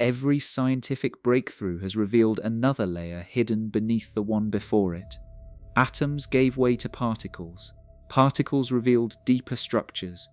Every scientific breakthrough has revealed another layer hidden beneath the one before it. Atoms gave way to particles. Particles revealed deeper structures.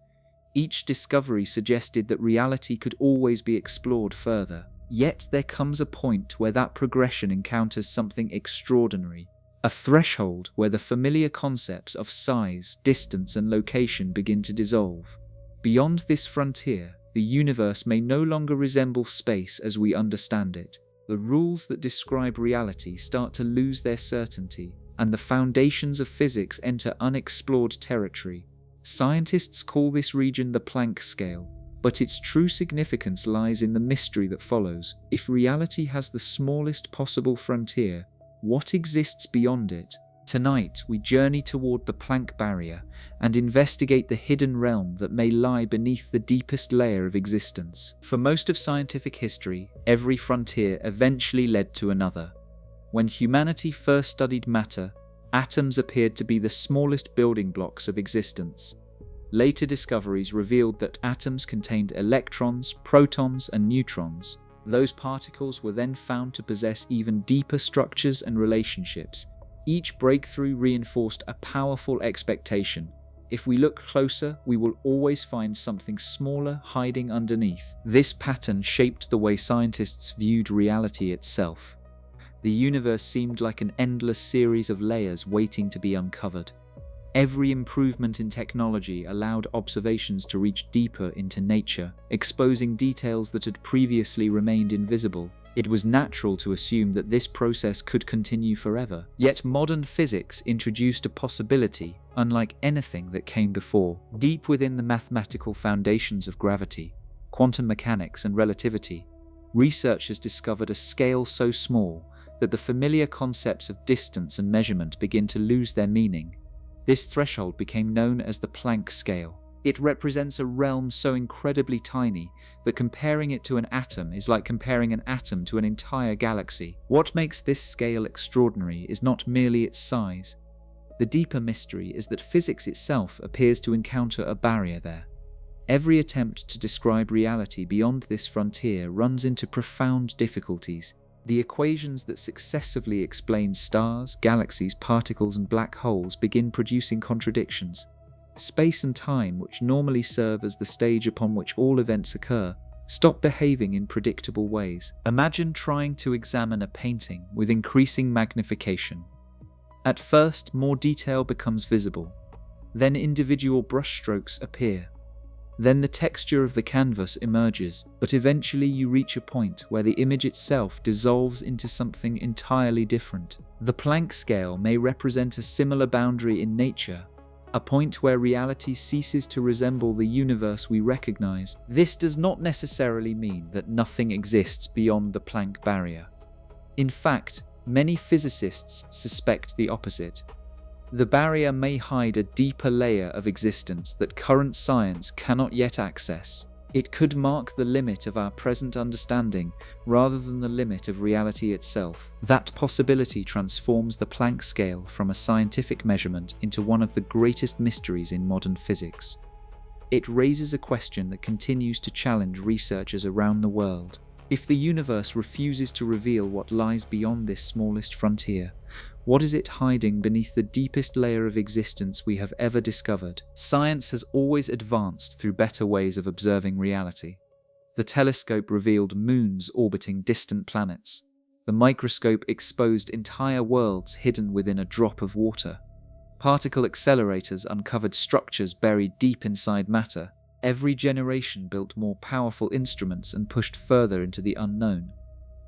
Each discovery suggested that reality could always be explored further. Yet there comes a point where that progression encounters something extraordinary. A threshold where the familiar concepts of size, distance, and location begin to dissolve. Beyond this frontier, the universe may no longer resemble space as we understand it. The rules that describe reality start to lose their certainty, and the foundations of physics enter unexplored territory. Scientists call this region the Planck scale, but its true significance lies in the mystery that follows. If reality has the smallest possible frontier, what exists beyond it? Tonight, we journey toward the Planck barrier and investigate the hidden realm that may lie beneath the deepest layer of existence. For most of scientific history, every frontier eventually led to another. When humanity first studied matter, atoms appeared to be the smallest building blocks of existence. Later discoveries revealed that atoms contained electrons, protons, and neutrons. Those particles were then found to possess even deeper structures and relationships. Each breakthrough reinforced a powerful expectation. If we look closer, we will always find something smaller hiding underneath. This pattern shaped the way scientists viewed reality itself. The universe seemed like an endless series of layers waiting to be uncovered. Every improvement in technology allowed observations to reach deeper into nature, exposing details that had previously remained invisible. It was natural to assume that this process could continue forever. Yet modern physics introduced a possibility unlike anything that came before. Deep within the mathematical foundations of gravity, quantum mechanics, and relativity, researchers discovered a scale so small that the familiar concepts of distance and measurement begin to lose their meaning. This threshold became known as the Planck scale. It represents a realm so incredibly tiny that comparing it to an atom is like comparing an atom to an entire galaxy. What makes this scale extraordinary is not merely its size. The deeper mystery is that physics itself appears to encounter a barrier there. Every attempt to describe reality beyond this frontier runs into profound difficulties. The equations that successively explain stars, galaxies, particles, and black holes begin producing contradictions. Space and time, which normally serve as the stage upon which all events occur, stop behaving in predictable ways. Imagine trying to examine a painting with increasing magnification. At first, more detail becomes visible. Then individual brushstrokes appear. Then the texture of the canvas emerges, but eventually you reach a point where the image itself dissolves into something entirely different. The Planck scale may represent a similar boundary in nature, a point where reality ceases to resemble the universe we recognize. This does not necessarily mean that nothing exists beyond the Planck barrier. In fact, many physicists suspect the opposite. The barrier may hide a deeper layer of existence that current science cannot yet access. It could mark the limit of our present understanding rather than the limit of reality itself. That possibility transforms the Planck scale from a scientific measurement into one of the greatest mysteries in modern physics. It raises a question that continues to challenge researchers around the world. If the universe refuses to reveal what lies beyond this smallest frontier, what is it hiding beneath the deepest layer of existence we have ever discovered? Science has always advanced through better ways of observing reality. The telescope revealed moons orbiting distant planets. The microscope exposed entire worlds hidden within a drop of water. Particle accelerators uncovered structures buried deep inside matter. Every generation built more powerful instruments and pushed further into the unknown.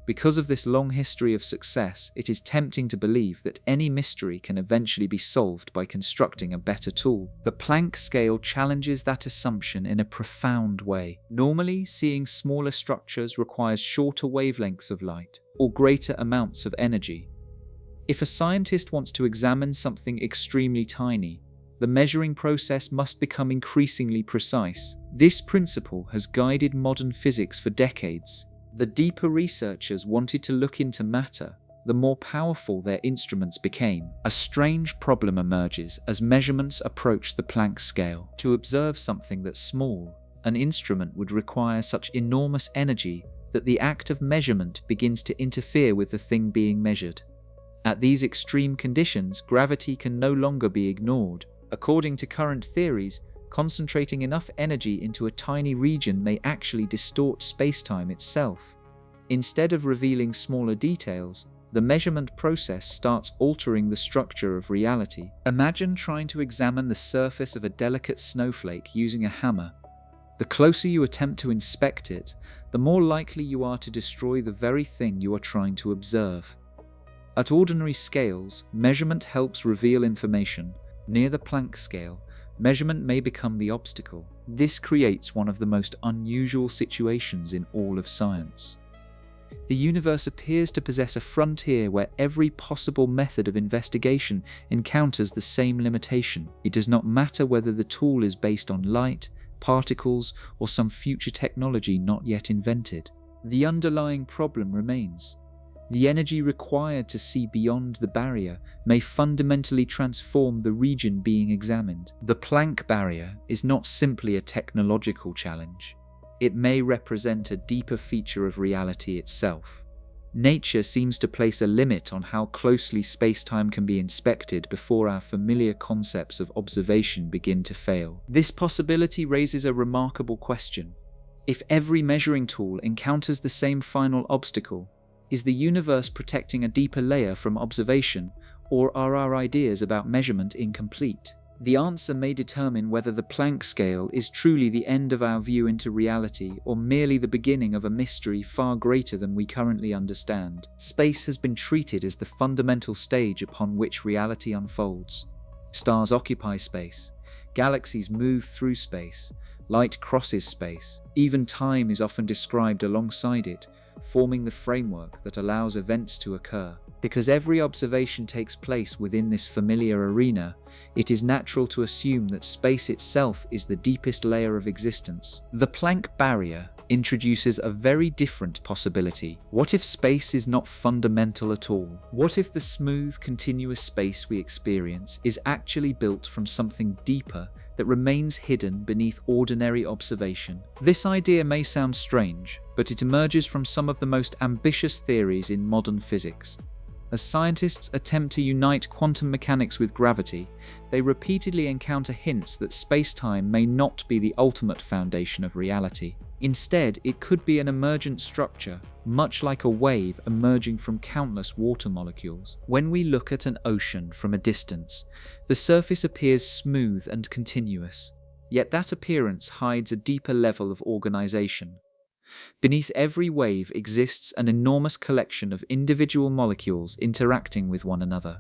Because of this long history of success, it is tempting to believe that any mystery can eventually be solved by constructing a better tool. The Planck scale challenges that assumption in a profound way. Normally, seeing smaller structures requires shorter wavelengths of light or greater amounts of energy. If a scientist wants to examine something extremely tiny, the measuring process must become increasingly precise. This principle has guided modern physics for decades. The deeper researchers wanted to look into matter, the more powerful their instruments became. A strange problem emerges as measurements approach the Planck scale. To observe something that's small, an instrument would require such enormous energy that the act of measurement begins to interfere with the thing being measured. At these extreme conditions, gravity can no longer be ignored. According to current theories, concentrating enough energy into a tiny region may actually distort spacetime itself. Instead of revealing smaller details, the measurement process starts altering the structure of reality. Imagine trying to examine the surface of a delicate snowflake using a hammer. The closer you attempt to inspect it, the more likely you are to destroy the very thing you are trying to observe. At ordinary scales, measurement helps reveal information. Near the Planck scale, measurement may become the obstacle. This creates one of the most unusual situations in all of science. The universe appears to possess a frontier where every possible method of investigation encounters the same limitation. It does not matter whether the tool is based on light, particles, or some future technology not yet invented. The underlying problem remains. The energy required to see beyond the barrier may fundamentally transform the region being examined. The Planck barrier is not simply a technological challenge. It may represent a deeper feature of reality itself. Nature seems to place a limit on how closely spacetime can be inspected before our familiar concepts of observation begin to fail. This possibility raises a remarkable question. If every measuring tool encounters the same final obstacle, is the universe protecting a deeper layer from observation, or are our ideas about measurement incomplete? The answer may determine whether the Planck scale is truly the end of our view into reality or merely the beginning of a mystery far greater than we currently understand. Space has been treated as the fundamental stage upon which reality unfolds. Stars occupy space, galaxies move through space, light crosses space, even time is often described alongside it, forming the framework that allows events to occur. Because every observation takes place within this familiar arena, it is natural to assume that space itself is the deepest layer of existence. The Planck barrier introduces a very different possibility. What if space is not fundamental at all? What if the smooth, continuous space we experience is actually built from something deeper that remains hidden beneath ordinary observation? This idea may sound strange, but it emerges from some of the most ambitious theories in modern physics. As scientists attempt to unite quantum mechanics with gravity, they repeatedly encounter hints that space-time may not be the ultimate foundation of reality. Instead, it could be an emergent structure, much like a wave emerging from countless water molecules. When we look at an ocean from a distance, the surface appears smooth and continuous, yet that appearance hides a deeper level of organization. Beneath every wave exists an enormous collection of individual molecules interacting with one another.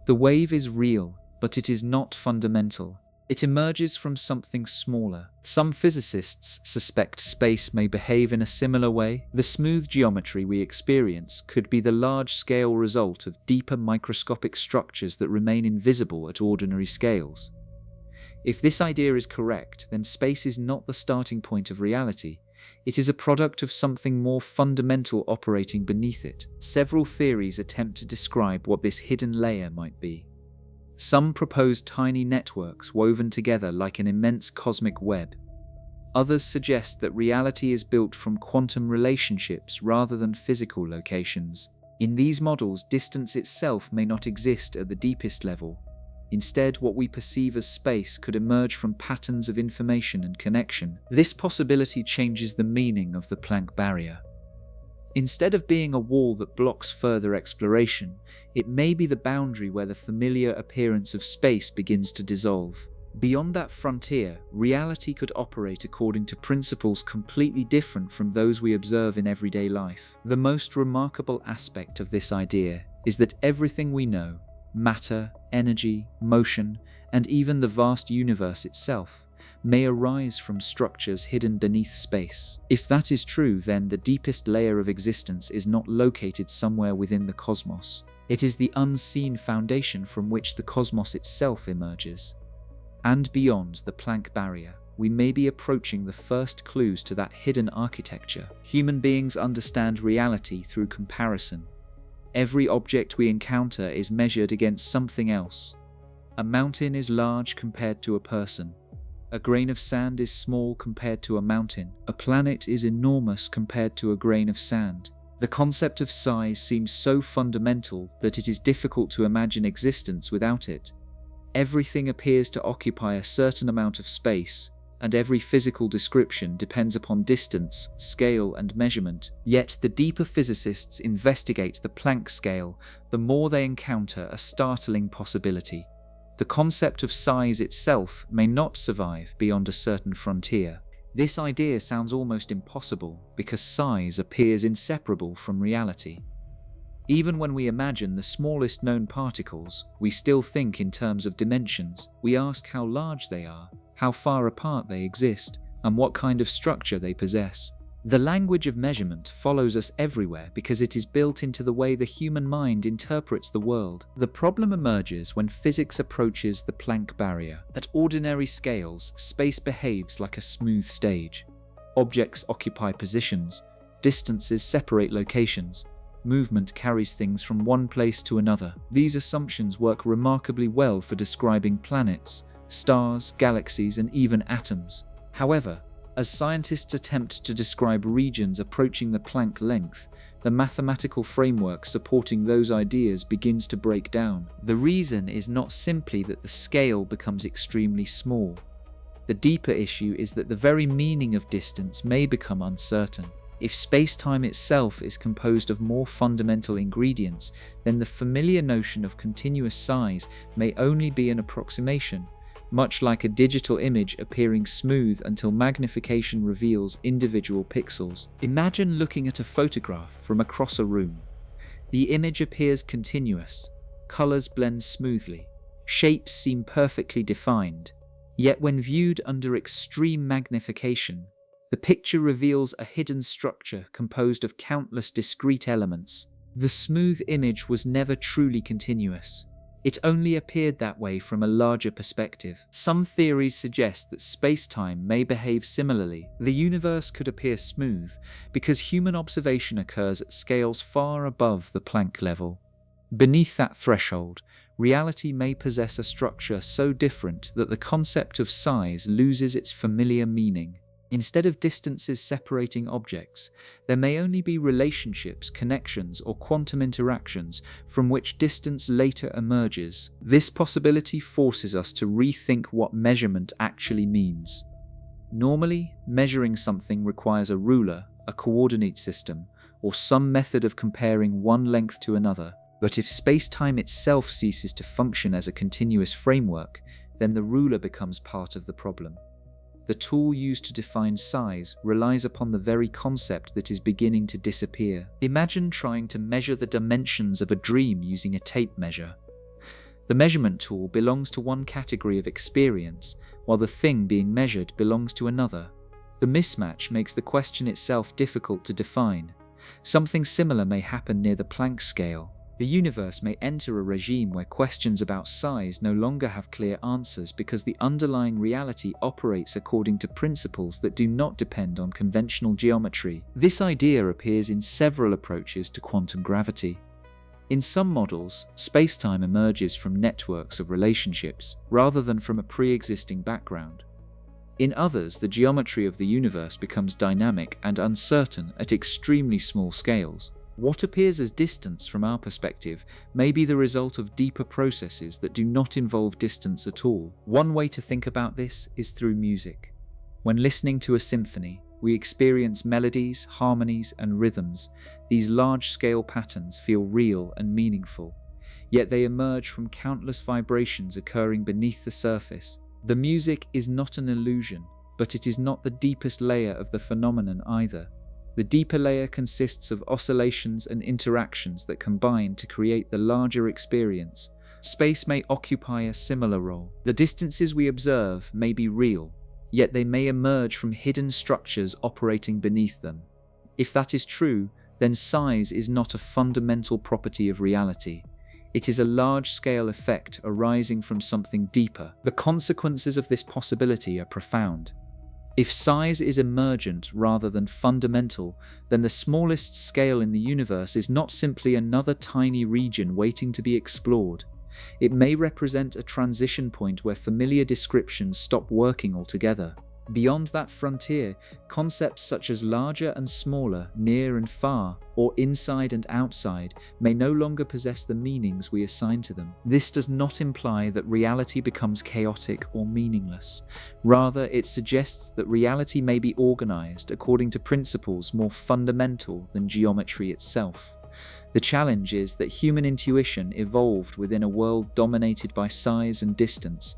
The wave is real, but it is not fundamental. It emerges from something smaller. Some physicists suspect space may behave in a similar way. The smooth geometry we experience could be the large-scale result of deeper microscopic structures that remain invisible at ordinary scales. If this idea is correct, then space is not the starting point of reality. It is a product of something more fundamental operating beneath it. Several theories attempt to describe what this hidden layer might be. Some propose tiny networks woven together like an immense cosmic web. Others suggest that reality is built from quantum relationships rather than physical locations. In these models, distance itself may not exist at the deepest level. Instead, what we perceive as space could emerge from patterns of information and connection. This possibility changes the meaning of the Planck barrier. Instead of being a wall that blocks further exploration, it may be the boundary where the familiar appearance of space begins to dissolve. Beyond that frontier, reality could operate according to principles completely different from those we observe in everyday life. The most remarkable aspect of this idea is that everything we know, matter, energy, motion, and even the vast universe itself, may arise from structures hidden beneath space. If that is true, then the deepest layer of existence is not located somewhere within the cosmos. It is the unseen foundation from which the cosmos itself emerges. And beyond the Planck barrier, we may be approaching the first clues to that hidden architecture. Human beings understand reality through comparison. Every object we encounter is measured against something else. A mountain is large compared to a person. A grain of sand is small compared to a mountain. A planet is enormous compared to a grain of sand. The concept of size seems so fundamental that it is difficult to imagine existence without it. Everything appears to occupy a certain amount of space, and every physical description depends upon distance, scale, and measurement. Yet the deeper physicists investigate the Planck scale, the more they encounter a startling possibility. The concept of size itself may not survive beyond a certain frontier. This idea sounds almost impossible because size appears inseparable from reality. Even when we imagine the smallest known particles, we still think in terms of dimensions. We ask how large they are, how far apart they exist, and what kind of structure they possess. The language of measurement follows us everywhere because it is built into the way the human mind interprets the world. The problem emerges when physics approaches the Planck barrier. At ordinary scales, space behaves like a smooth stage. Objects occupy positions, distances separate locations, movement carries things from one place to another. These assumptions work remarkably well for describing planets, stars, galaxies, and even atoms. However, as scientists attempt to describe regions approaching the Planck length, the mathematical framework supporting those ideas begins to break down. The reason is not simply that the scale becomes extremely small. The deeper issue is that the very meaning of distance may become uncertain. If space-time itself is composed of more fundamental ingredients, then the familiar notion of continuous size may only be an approximation, much like a digital image appearing smooth until magnification reveals individual pixels. Imagine looking at a photograph from across a room. The image appears continuous, colors blend smoothly, shapes seem perfectly defined. Yet when viewed under extreme magnification, the picture reveals a hidden structure composed of countless discrete elements. The smooth image was never truly continuous. It only appeared that way from a larger perspective. Some theories suggest that space-time may behave similarly. The universe could appear smooth because human observation occurs at scales far above the Planck level. Beneath that threshold, reality may possess a structure so different that the concept of size loses its familiar meaning. Instead of distances separating objects, there may only be relationships, connections, or quantum interactions from which distance later emerges. This possibility forces us to rethink what measurement actually means. Normally, measuring something requires a ruler, a coordinate system, or some method of comparing one length to another. But if space-time itself ceases to function as a continuous framework, then the ruler becomes part of the problem. The tool used to define size relies upon the very concept that is beginning to disappear. Imagine trying to measure the dimensions of a dream using a tape measure. The measurement tool belongs to one category of experience, while the thing being measured belongs to another. The mismatch makes the question itself difficult to define. Something similar may happen near the Planck scale. The universe may enter a regime where questions about size no longer have clear answers because the underlying reality operates according to principles that do not depend on conventional geometry. This idea appears in several approaches to quantum gravity. In some models, spacetime emerges from networks of relationships rather than from a pre-existing background. In others, the geometry of the universe becomes dynamic and uncertain at extremely small scales. What appears as distance from our perspective may be the result of deeper processes that do not involve distance at all. One way to think about this is through music. When listening to a symphony, we experience melodies, harmonies, and rhythms. These large-scale patterns feel real and meaningful, yet they emerge from countless vibrations occurring beneath the surface. The music is not an illusion, but it is not the deepest layer of the phenomenon either. The deeper layer consists of oscillations and interactions that combine to create the larger experience. Space may occupy a similar role. The distances we observe may be real, yet they may emerge from hidden structures operating beneath them. If that is true, then size is not a fundamental property of reality. It is a large-scale effect arising from something deeper. The consequences of this possibility are profound. If size is emergent rather than fundamental, then the smallest scale in the universe is not simply another tiny region waiting to be explored. It may represent a transition point where familiar descriptions stop working altogether. Beyond that frontier, concepts such as larger and smaller, near and far, or inside and outside may no longer possess the meanings we assign to them. This does not imply that reality becomes chaotic or meaningless. Rather, it suggests that reality may be organized according to principles more fundamental than geometry itself. The challenge is that human intuition evolved within a world dominated by size and distance.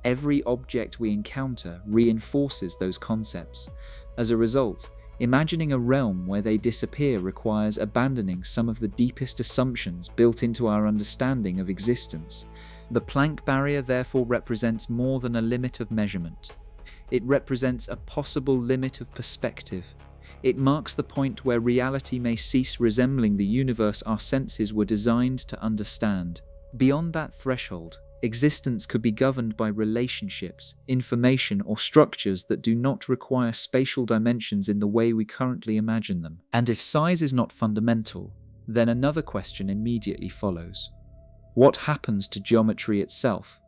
Every object we encounter reinforces those concepts. As a result, imagining a realm where they disappear requires abandoning some of the deepest assumptions built into our understanding of existence. The Planck barrier therefore represents more than a limit of measurement. It represents a possible limit of perspective. It marks the point where reality may cease resembling the universe our senses were designed to understand. Beyond that threshold, existence could be governed by relationships, information, or structures that do not require spatial dimensions in the way we currently imagine them. And if size is not fundamental, then another question immediately follows. What happens to geometry itself?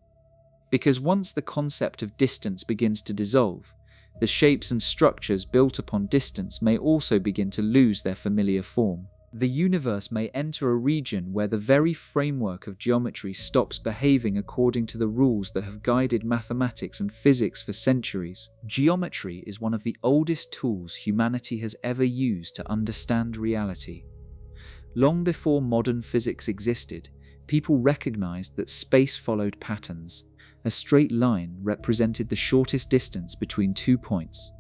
Because once the concept of distance begins to dissolve, the shapes and structures built upon distance may also begin to lose their familiar form. The universe may enter a region where the very framework of geometry stops behaving according to the rules that have guided mathematics and physics for centuries. Geometry is one of the oldest tools humanity has ever used to understand reality. Long before modern physics existed, people recognized that space followed patterns. A straight line represented the shortest distance between 2 points.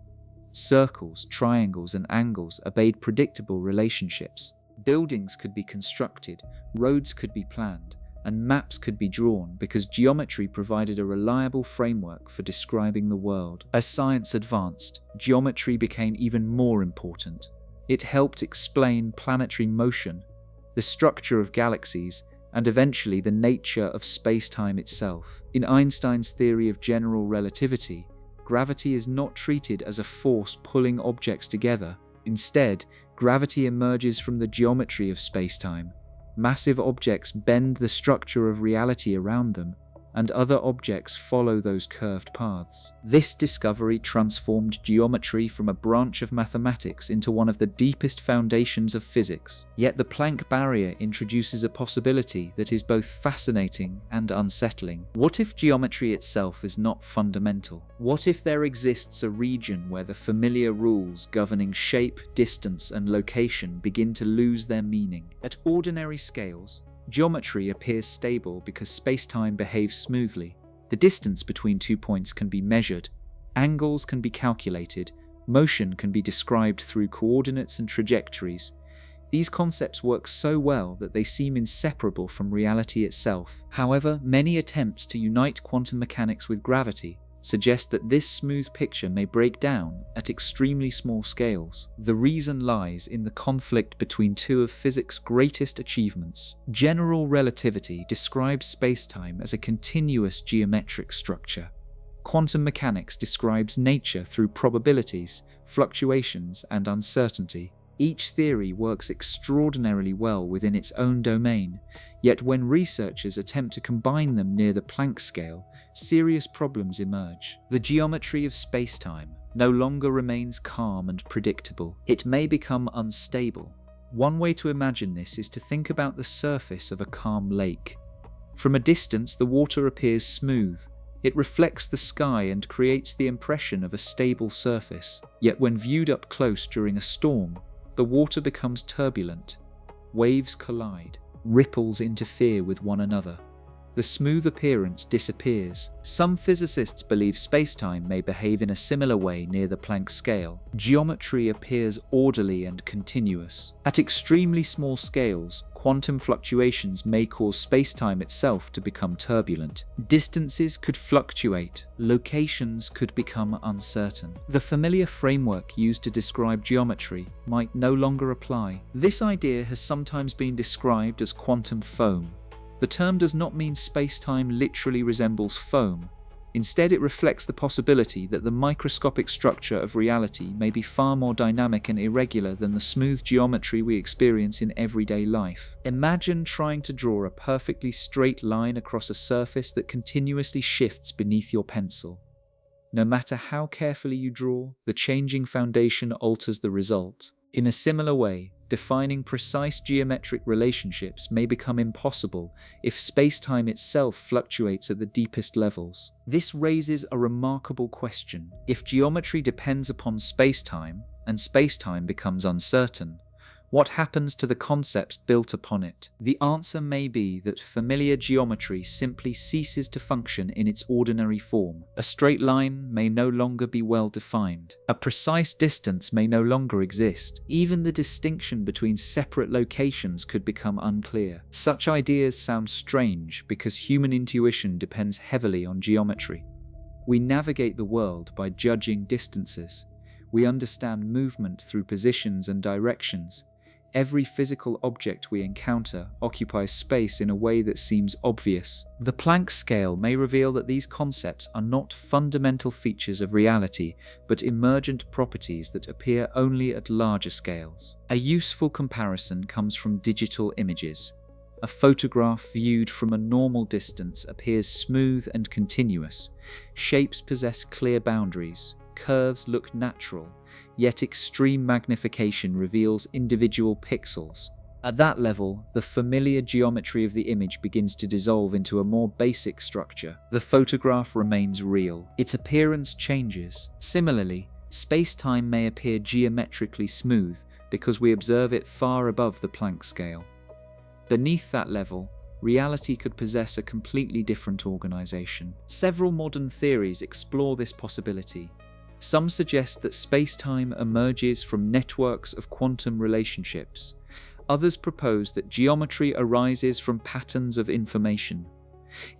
Circles, triangles, and angles obeyed predictable relationships. Buildings could be constructed, roads could be planned, and maps could be drawn because geometry provided a reliable framework for describing the world. As science advanced, geometry became even more important. It helped explain planetary motion, the structure of galaxies, and eventually the nature of space-time itself. In Einstein's theory of general relativity, gravity is not treated as a force pulling objects together. Instead, gravity emerges from the geometry of space-time. Massive objects bend the structure of reality around them, and other objects follow those curved paths. This discovery transformed geometry from a branch of mathematics into one of the deepest foundations of physics. Yet the Planck barrier introduces a possibility that is both fascinating and unsettling. What if geometry itself is not fundamental? What if there exists a region where the familiar rules governing shape, distance, and location begin to lose their meaning? At ordinary scales, geometry appears stable because space-time behaves smoothly. The distance between 2 points can be measured, angles can be calculated, motion can be described through coordinates and trajectories. These concepts work so well that they seem inseparable from reality itself. However, many attempts to unite quantum mechanics with gravity suggest that this smooth picture may break down at extremely small scales. The reason lies in the conflict between two of physics' greatest achievements. General relativity describes space-time as a continuous geometric structure. Quantum mechanics describes nature through probabilities, fluctuations, and uncertainty. Each theory works extraordinarily well within its own domain, yet when researchers attempt to combine them near the Planck scale, serious problems emerge. The geometry of space-time no longer remains calm and predictable. It may become unstable. One way to imagine this is to think about the surface of a calm lake. From a distance, the water appears smooth. It reflects the sky and creates the impression of a stable surface. Yet when viewed up close during a storm, the water becomes turbulent. Waves collide. Ripples interfere with one another. The smooth appearance disappears. Some physicists believe space-time may behave in a similar way near the Planck scale. Geometry appears orderly and continuous. At extremely small scales, quantum fluctuations may cause space-time itself to become turbulent. Distances could fluctuate. Locations could become uncertain. The familiar framework used to describe geometry might no longer apply. This idea has sometimes been described as quantum foam. The term does not mean space-time literally resembles foam. Instead, it reflects the possibility that the microscopic structure of reality may be far more dynamic and irregular than the smooth geometry we experience in everyday life. Imagine trying to draw a perfectly straight line across a surface that continuously shifts beneath your pencil. No matter how carefully you draw, the changing foundation alters the result. In a similar way, defining precise geometric relationships may become impossible if spacetime itself fluctuates at the deepest levels. This raises a remarkable question. If geometry depends upon spacetime, and spacetime becomes uncertain, what happens to the concepts built upon it? The answer may be that familiar geometry simply ceases to function in its ordinary form. A straight line may no longer be well defined. A precise distance may no longer exist. Even the distinction between separate locations could become unclear. Such ideas sound strange because human intuition depends heavily on geometry. We navigate the world by judging distances. We understand movement through positions and directions. Every physical object we encounter occupies space in a way that seems obvious. The Planck scale may reveal that these concepts are not fundamental features of reality, but emergent properties that appear only at larger scales. A useful comparison comes from digital images. A photograph viewed from a normal distance appears smooth and continuous. Shapes possess clear boundaries. Curves look natural. Yet extreme magnification reveals individual pixels. At that level, the familiar geometry of the image begins to dissolve into a more basic structure. The photograph remains real. Its appearance changes. Similarly, space-time may appear geometrically smooth because we observe it far above the Planck scale. Beneath that level, reality could possess a completely different organization. Several modern theories explore this possibility. Some suggest that space-time emerges from networks of quantum relationships. Others propose that geometry arises from patterns of information.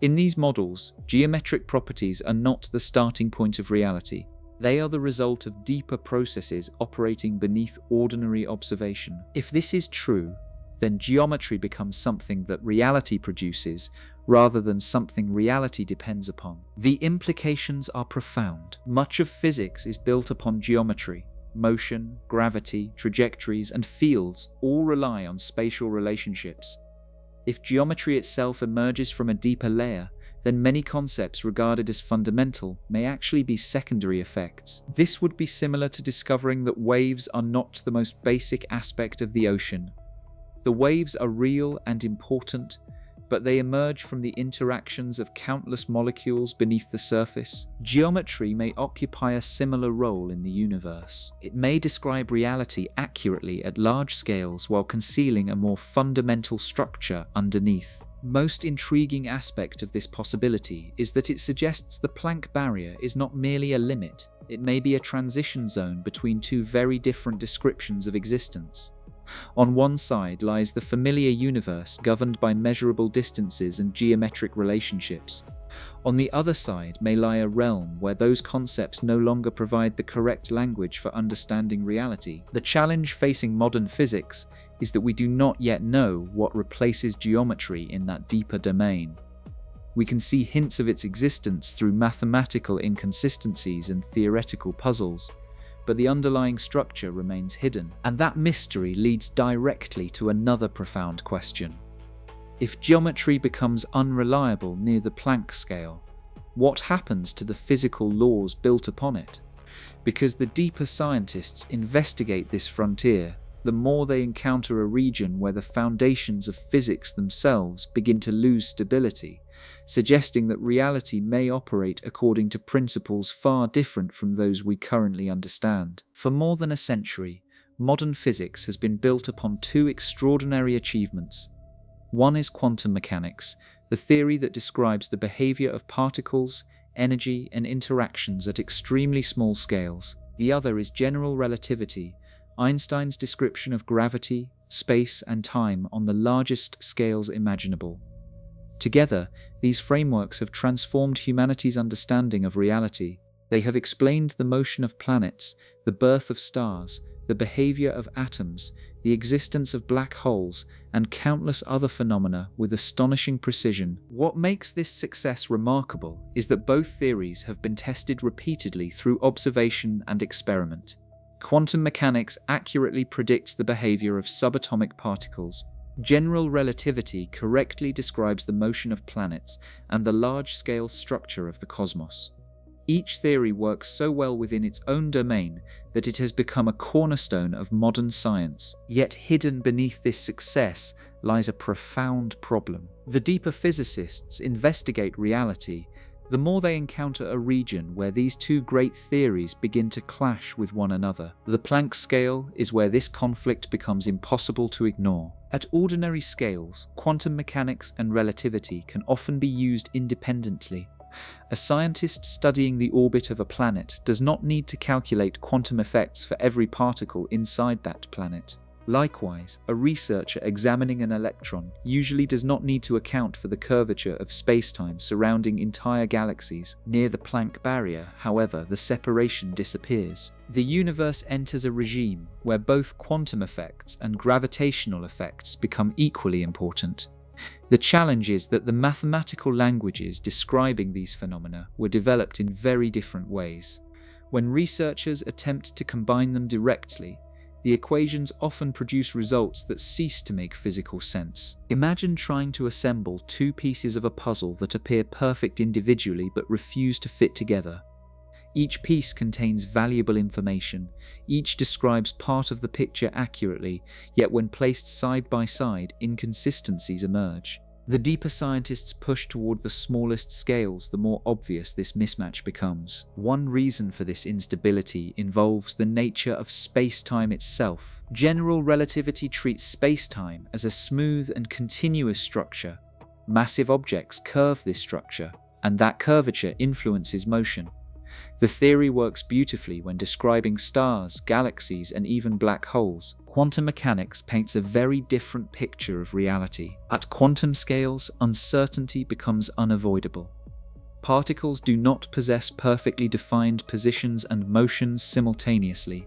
In these models, geometric properties are not the starting point of reality. They are the result of deeper processes operating beneath ordinary observation. If this is true, then geometry becomes something that reality produces, rather than something reality depends upon. The implications are profound. Much of physics is built upon geometry. Motion, gravity, trajectories, and fields all rely on spatial relationships. If geometry itself emerges from a deeper layer, then many concepts regarded as fundamental may actually be secondary effects. This would be similar to discovering that waves are not the most basic aspect of the ocean. The waves are real and important, but they emerge from the interactions of countless molecules beneath the surface. Geometry may occupy a similar role in the universe. It may describe reality accurately at large scales while concealing a more fundamental structure underneath. Most intriguing aspect of this possibility is that it suggests the Planck barrier is not merely a limit, it may be a transition zone between two very different descriptions of existence. On one side lies the familiar universe governed by measurable distances and geometric relationships. On the other side may lie a realm where those concepts no longer provide the correct language for understanding reality. The challenge facing modern physics is that we do not yet know what replaces geometry in that deeper domain. We can see hints of its existence through mathematical inconsistencies and theoretical puzzles, but the underlying structure remains hidden. And that mystery leads directly to another profound question. If geometry becomes unreliable near the Planck scale, what happens to the physical laws built upon it? Because the deeper scientists investigate this frontier, the more they encounter a region where the foundations of physics themselves begin to lose stability, suggesting that reality may operate according to principles far different from those we currently understand. For more than a century, modern physics has been built upon two extraordinary achievements. One is quantum mechanics, the theory that describes the behavior of particles, energy, and interactions at extremely small scales. The other is general relativity, Einstein's description of gravity, space, and time on the largest scales imaginable. Together, these frameworks have transformed humanity's understanding of reality. They have explained the motion of planets, the birth of stars, the behavior of atoms, the existence of black holes, and countless other phenomena with astonishing precision. What makes this success remarkable is that both theories have been tested repeatedly through observation and experiment. Quantum mechanics accurately predicts the behavior of subatomic particles. General relativity correctly describes the motion of planets and the large-scale structure of the cosmos. Each theory works so well within its own domain that it has become a cornerstone of modern science. Yet hidden beneath this success lies a profound problem. The deeper physicists investigate reality, the more they encounter a region where these two great theories begin to clash with one another. The Planck scale is where this conflict becomes impossible to ignore. At ordinary scales, quantum mechanics and relativity can often be used independently. A scientist studying the orbit of a planet does not need to calculate quantum effects for every particle inside that planet. Likewise, a researcher examining an electron usually does not need to account for the curvature of spacetime surrounding entire galaxies. Near the Planck barrier, however, the separation disappears. The universe enters a regime where both quantum effects and gravitational effects become equally important. The challenge is that the mathematical languages describing these phenomena were developed in very different ways. When researchers attempt to combine them directly, the equations often produce results that cease to make physical sense. Imagine trying to assemble two pieces of a puzzle that appear perfect individually but refuse to fit together. Each piece contains valuable information, each describes part of the picture accurately, yet when placed side by side, inconsistencies emerge. The deeper scientists push toward the smallest scales, the more obvious this mismatch becomes. One reason for this instability involves the nature of space-time itself. General relativity treats space-time as a smooth and continuous structure. Massive objects curve this structure, and that curvature influences motion. The theory works beautifully when describing stars, galaxies, and even black holes. Quantum mechanics paints a very different picture of reality. At quantum scales, uncertainty becomes unavoidable. Particles do not possess perfectly defined positions and motions simultaneously.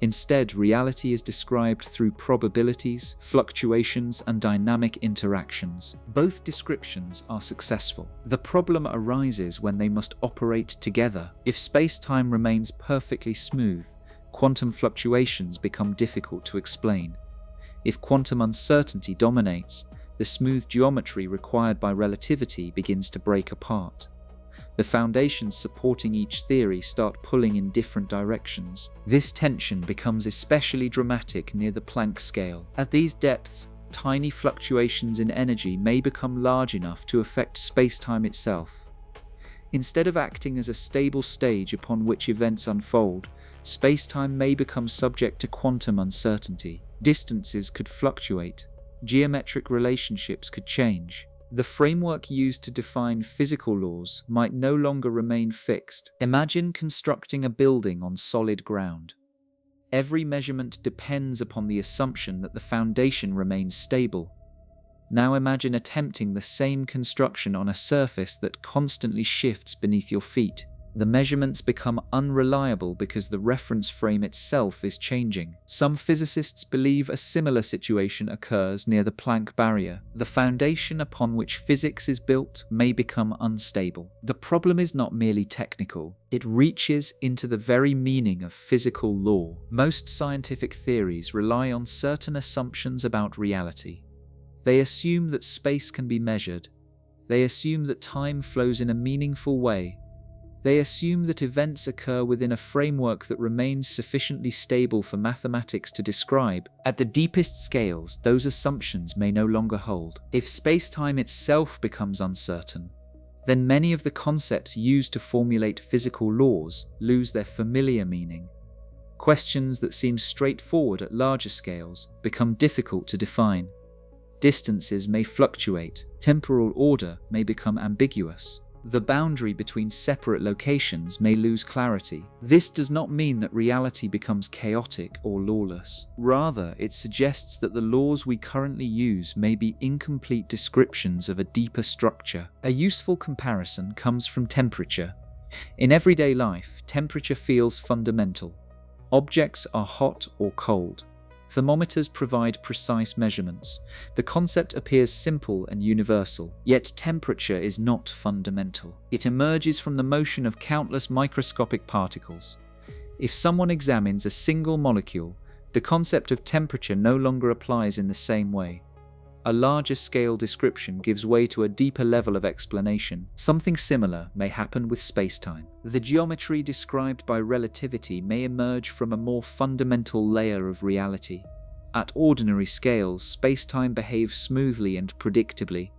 Instead, reality is described through probabilities, fluctuations, and dynamic interactions. Both descriptions are successful. The problem arises when they must operate together. If space-time remains perfectly smooth, quantum fluctuations become difficult to explain. If quantum uncertainty dominates, the smooth geometry required by relativity begins to break apart. The foundations supporting each theory start pulling in different directions. This tension becomes especially dramatic near the Planck scale. At these depths, tiny fluctuations in energy may become large enough to affect space-time itself. Instead of acting as a stable stage upon which events unfold, space-time may become subject to quantum uncertainty. Distances could fluctuate. Geometric relationships could change. The framework used to define physical laws might no longer remain fixed. Imagine constructing a building on solid ground. Every measurement depends upon the assumption that the foundation remains stable. Now imagine attempting the same construction on a surface that constantly shifts beneath your feet. The measurements become unreliable because the reference frame itself is changing. Some physicists believe a similar situation occurs near the Planck barrier. The foundation upon which physics is built may become unstable. The problem is not merely technical, it reaches into the very meaning of physical law. Most scientific theories rely on certain assumptions about reality. They assume that space can be measured. They assume that time flows in a meaningful way. They assume that events occur within a framework that remains sufficiently stable for mathematics to describe. At the deepest scales, those assumptions may no longer hold. If space-time itself becomes uncertain, then many of the concepts used to formulate physical laws lose their familiar meaning. Questions that seem straightforward at larger scales become difficult to define. Distances may fluctuate. Temporal order may become ambiguous. The boundary between separate locations may lose clarity. This does not mean that reality becomes chaotic or lawless. Rather, it suggests that the laws we currently use may be incomplete descriptions of a deeper structure. A useful comparison comes from temperature. In everyday life, temperature feels fundamental. Objects are hot or cold. Thermometers provide precise measurements. The concept appears simple and universal, yet temperature is not fundamental. It emerges from the motion of countless microscopic particles. If someone examines a single molecule, the concept of temperature no longer applies in the same way. A larger scale description gives way to a deeper level of explanation. Something similar may happen with spacetime. The geometry described by relativity may emerge from a more fundamental layer of reality. At ordinary scales, spacetime behaves smoothly and predictably.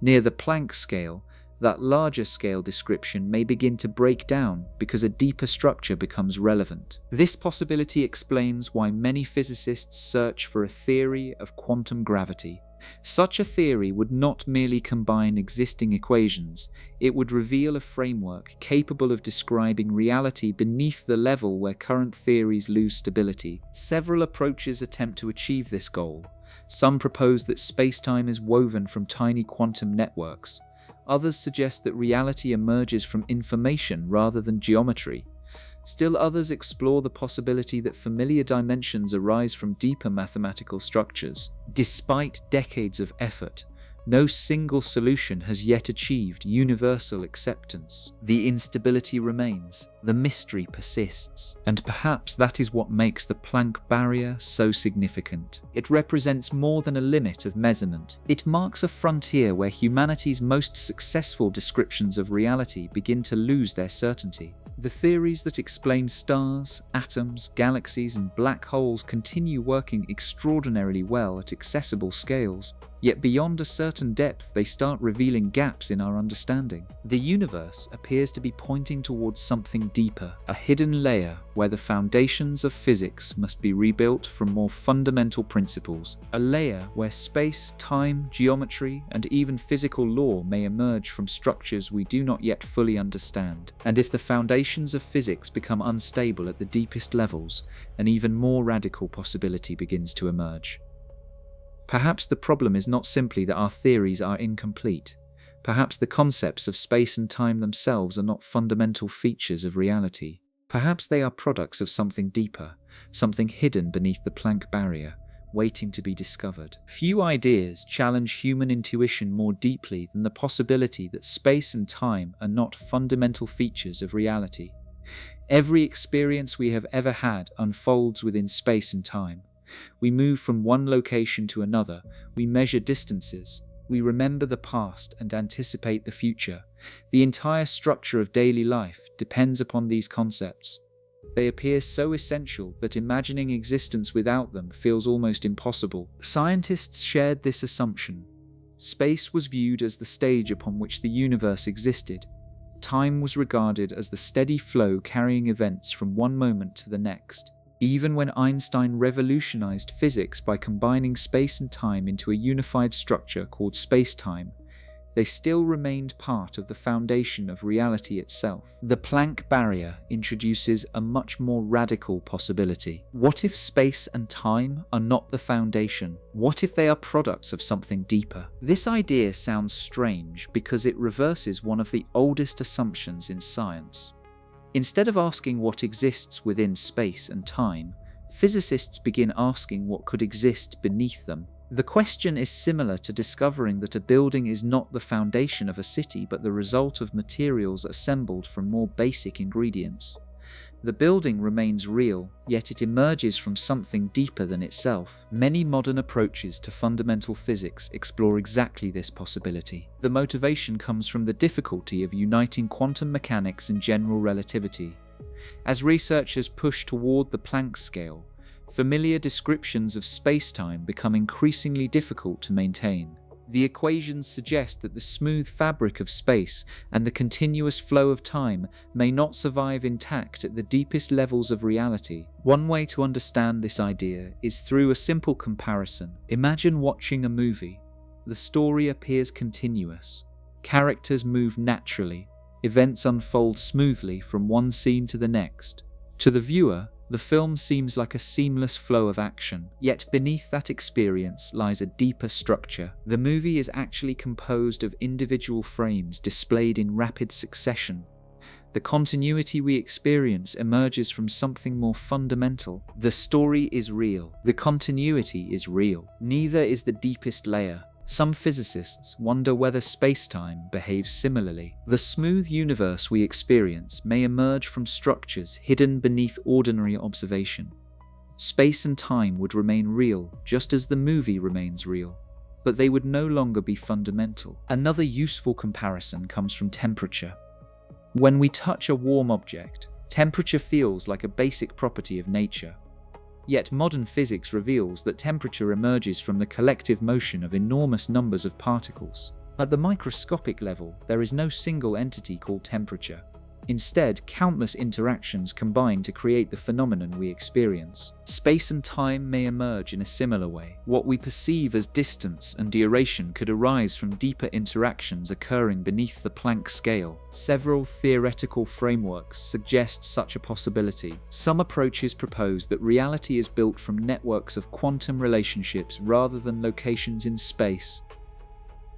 Near the Planck scale, that larger scale description may begin to break down because a deeper structure becomes relevant. This possibility explains why many physicists search for a theory of quantum gravity. Such a theory would not merely combine existing equations, it would reveal a framework capable of describing reality beneath the level where current theories lose stability. Several approaches attempt to achieve this goal. Some propose that spacetime is woven from tiny quantum networks. Others suggest that reality emerges from information rather than geometry. Still others explore the possibility that familiar dimensions arise from deeper mathematical structures. Despite decades of effort, no single solution has yet achieved universal acceptance. The instability remains, the mystery persists, and perhaps that is what makes the Planck barrier so significant. It represents more than a limit of measurement. It marks a frontier where humanity's most successful descriptions of reality begin to lose their certainty. The theories that explain stars, atoms, galaxies, and black holes continue working extraordinarily well at accessible scales, yet beyond a certain depth they start revealing gaps in our understanding. The universe appears to be pointing towards something deeper, a hidden layer where the foundations of physics must be rebuilt from more fundamental principles, a layer where space, time, geometry, and even physical law may emerge from structures we do not yet fully understand. And if the foundations of physics become unstable at the deepest levels, an even more radical possibility begins to emerge. Perhaps the problem is not simply that our theories are incomplete. Perhaps the concepts of space and time themselves are not fundamental features of reality. Perhaps they are products of something deeper, something hidden beneath the Planck barrier, waiting to be discovered. Few ideas challenge human intuition more deeply than the possibility that space and time are not fundamental features of reality. Every experience we have ever had unfolds within space and time. We move from one location to another, we measure distances, we remember the past and anticipate the future. The entire structure of daily life depends upon these concepts. They appear so essential that imagining existence without them feels almost impossible. Scientists shared this assumption. Space was viewed as the stage upon which the universe existed. Time was regarded as the steady flow carrying events from one moment to the next. Even when Einstein revolutionized physics by combining space and time into a unified structure called spacetime, they still remained part of the foundation of reality itself. The Planck barrier introduces a much more radical possibility. What if space and time are not the foundation? What if they are products of something deeper? This idea sounds strange because it reverses one of the oldest assumptions in science. Instead of asking what exists within space and time, physicists begin asking what could exist beneath them. The question is similar to discovering that a building is not the foundation of a city but the result of materials assembled from more basic ingredients. The building remains real, yet it emerges from something deeper than itself. Many modern approaches to fundamental physics explore exactly this possibility. The motivation comes from the difficulty of uniting quantum mechanics and general relativity. As researchers push toward the Planck scale, familiar descriptions of spacetime become increasingly difficult to maintain. The equations suggest that the smooth fabric of space and the continuous flow of time may not survive intact at the deepest levels of reality. One way to understand this idea is through a simple comparison. Imagine watching a movie. The story appears continuous. Characters move naturally. Events unfold smoothly from one scene to the next. To the viewer, the film seems like a seamless flow of action, yet beneath that experience lies a deeper structure. The movie is actually composed of individual frames displayed in rapid succession. The continuity we experience emerges from something more fundamental. The story is real. The continuity is real. Neither is the deepest layer. Some physicists wonder whether spacetime behaves similarly. The smooth universe we experience may emerge from structures hidden beneath ordinary observation. Space and time would remain real, just as the movie remains real, but they would no longer be fundamental. Another useful comparison comes from temperature. When we touch a warm object, temperature feels like a basic property of nature. Yet modern physics reveals that temperature emerges from the collective motion of enormous numbers of particles. At the microscopic level, there is no single entity called temperature. Instead, countless interactions combine to create the phenomenon we experience. Space and time may emerge in a similar way. What we perceive as distance and duration could arise from deeper interactions occurring beneath the Planck scale. Several theoretical frameworks suggest such a possibility. Some approaches propose that reality is built from networks of quantum relationships rather than locations in space.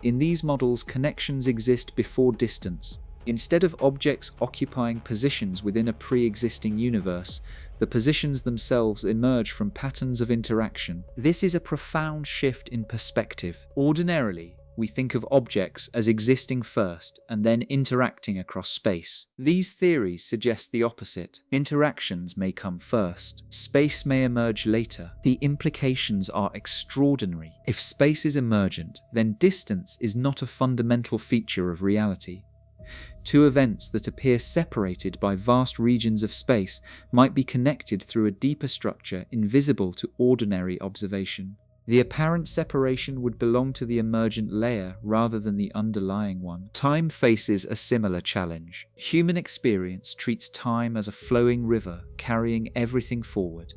In these models, connections exist before distance. Instead of objects occupying positions within a pre-existing universe, the positions themselves emerge from patterns of interaction. This is a profound shift in perspective. Ordinarily, we think of objects as existing first and then interacting across space. These theories suggest the opposite. Interactions may come first. Space may emerge later. The implications are extraordinary. If space is emergent, then distance is not a fundamental feature of reality. Two events that appear separated by vast regions of space might be connected through a deeper structure invisible to ordinary observation. The apparent separation would belong to the emergent layer rather than the underlying one. Time faces a similar challenge. Human experience treats time as a flowing river carrying everything forward.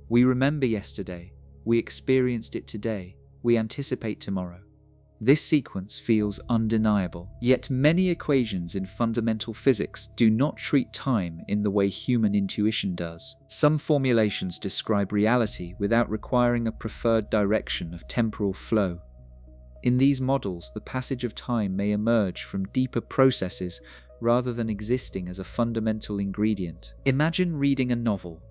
We remember yesterday, we experienced it today, we anticipate tomorrow. This sequence feels undeniable, yet many equations in fundamental physics do not treat time in the way human intuition does. Some formulations describe reality without requiring a preferred direction of temporal flow. In these models, the passage of time may emerge from deeper processes rather than existing as a fundamental ingredient. Imagine reading a novel.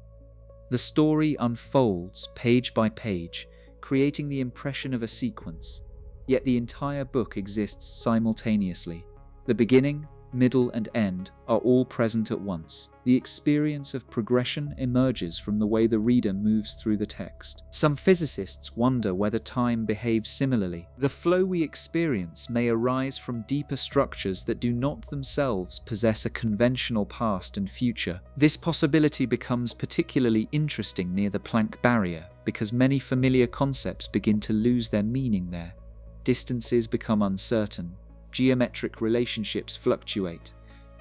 The story unfolds page by page, creating the impression of a sequence. Yet the entire book exists simultaneously. The beginning, middle, and end are all present at once. The experience of progression emerges from the way the reader moves through the text. Some physicists wonder whether time behaves similarly. The flow we experience may arise from deeper structures that do not themselves possess a conventional past and future. This possibility becomes particularly interesting near the Planck barrier because many familiar concepts begin to lose their meaning there. Distances become uncertain, geometric relationships fluctuate,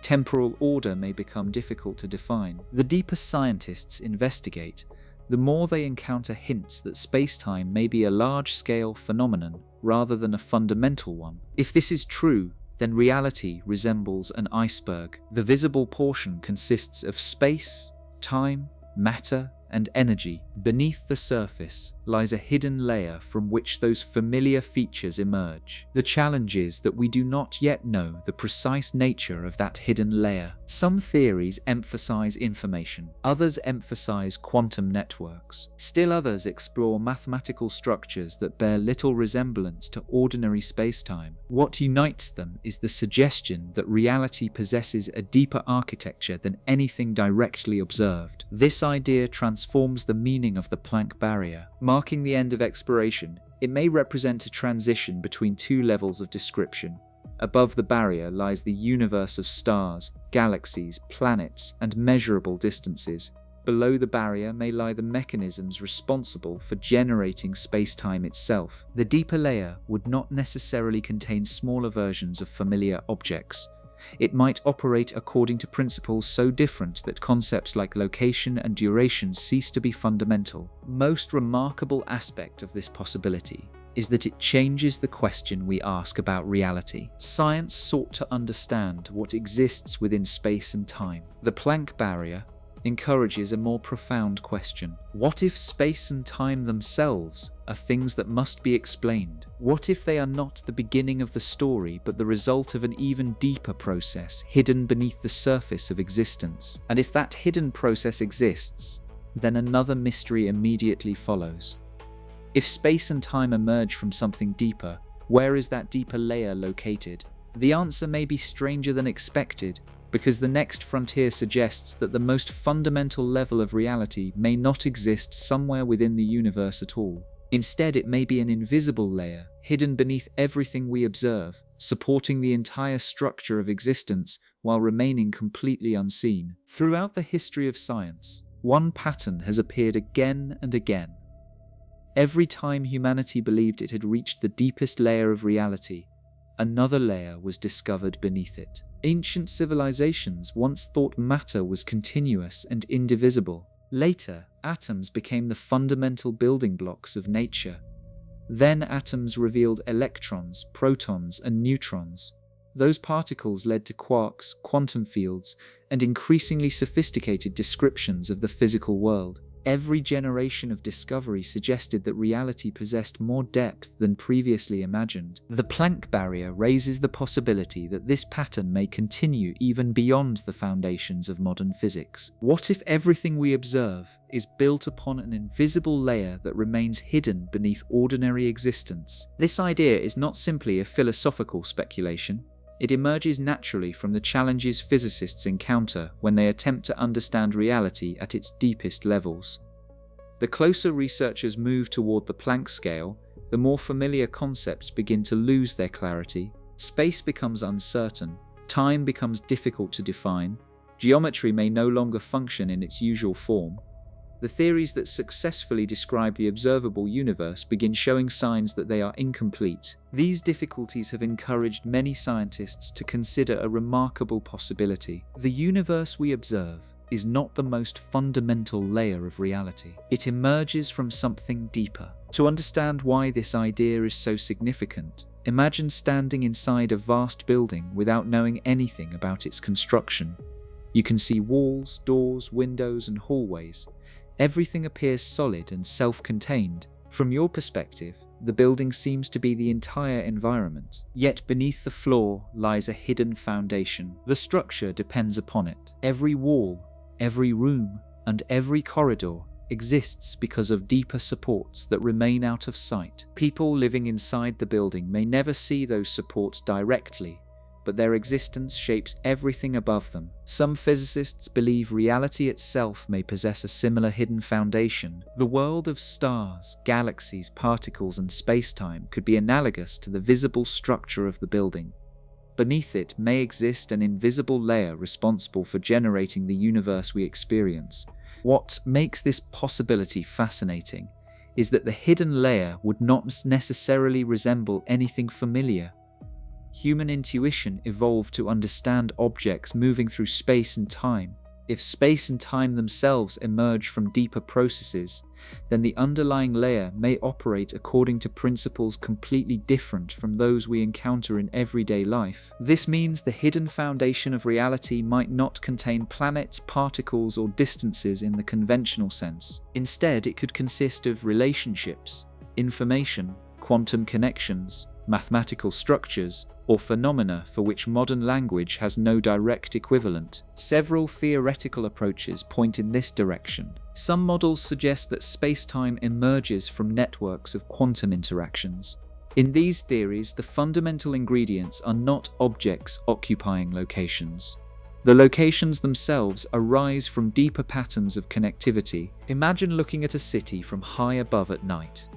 temporal order may become difficult to define. The deeper scientists investigate, the more they encounter hints that spacetime may be a large-scale phenomenon rather than a fundamental one. If this is true, then reality resembles an iceberg. The visible portion consists of space, time, matter, and energy. Beneath the surface lies a hidden layer from which those familiar features emerge. The challenge is that we do not yet know the precise nature of that hidden layer. Some theories emphasize information, others emphasize quantum networks. Still others explore mathematical structures that bear little resemblance to ordinary spacetime. What unites them is the suggestion that reality possesses a deeper architecture than anything directly observed. This idea transforms the meaning of the Planck barrier. Marking the end of exploration, it may represent a transition between two levels of description. Above the barrier lies the universe of stars, galaxies, planets, and measurable distances. Below the barrier may lie the mechanisms responsible for generating spacetime itself. The deeper layer would not necessarily contain smaller versions of familiar objects. It might operate according to principles so different that concepts like location and duration cease to be fundamental. Most remarkable aspect of this possibility is that it changes the question we ask about reality. Science sought to understand what exists within space and time. The Planck barrier, encourages a more profound question. What if space and time themselves are things that must be explained? What if they are not the beginning of the story, but the result of an even deeper process hidden beneath the surface of existence? And if that hidden process exists, then another mystery immediately follows. If space and time emerge from something deeper, where is that deeper layer located? The answer may be stranger than expected, because the next frontier suggests that the most fundamental level of reality may not exist somewhere within the universe at all. Instead, it may be an invisible layer, hidden beneath everything we observe, supporting the entire structure of existence while remaining completely unseen. Throughout the history of science, one pattern has appeared again and again. Every time humanity believed it had reached the deepest layer of reality, another layer was discovered beneath it. Ancient civilizations once thought matter was continuous and indivisible. Later, atoms became the fundamental building blocks of nature. Then atoms revealed electrons, protons, and neutrons. Those particles led to quarks, quantum fields, and increasingly sophisticated descriptions of the physical world. Every generation of discovery suggested that reality possessed more depth than previously imagined. The Planck barrier raises the possibility that this pattern may continue even beyond the foundations of modern physics. What if everything we observe is built upon an invisible layer that remains hidden beneath ordinary existence? This idea is not simply a philosophical speculation. It emerges naturally from the challenges physicists encounter when they attempt to understand reality at its deepest levels. The closer researchers move toward the Planck scale, the more familiar concepts begin to lose their clarity. Space becomes uncertain, time becomes difficult to define, geometry may no longer function in its usual form. The theories that successfully describe the observable universe begin showing signs that they are incomplete. These difficulties have encouraged many scientists to consider a remarkable possibility. The universe we observe is not the most fundamental layer of reality. It emerges from something deeper. To understand why this idea is so significant, imagine standing inside a vast building without knowing anything about its construction. You can see walls, doors, windows, and hallways. Everything appears solid and self-contained. From your perspective, the building seems to be the entire environment. Yet beneath the floor lies a hidden foundation. The structure depends upon it. Every wall, every room, and every corridor exists because of deeper supports that remain out of sight. People living inside the building may never see those supports directly, but their existence shapes everything above them. Some physicists believe reality itself may possess a similar hidden foundation. The world of stars, galaxies, particles, and spacetime could be analogous to the visible structure of the building. Beneath it may exist an invisible layer responsible for generating the universe we experience. What makes this possibility fascinating is that the hidden layer would not necessarily resemble anything familiar. Human intuition evolved to understand objects moving through space and time. If space and time themselves emerge from deeper processes, then the underlying layer may operate according to principles completely different from those we encounter in everyday life. This means the hidden foundation of reality might not contain planets, particles, or distances in the conventional sense. Instead, it could consist of relationships, information, quantum connections, mathematical structures, or phenomena for which modern language has no direct equivalent. Several theoretical approaches point in this direction. Some models suggest that space-time emerges from networks of quantum interactions. In these theories, the fundamental ingredients are not objects occupying locations. The locations themselves arise from deeper patterns of connectivity. Imagine looking at a city from high above at night.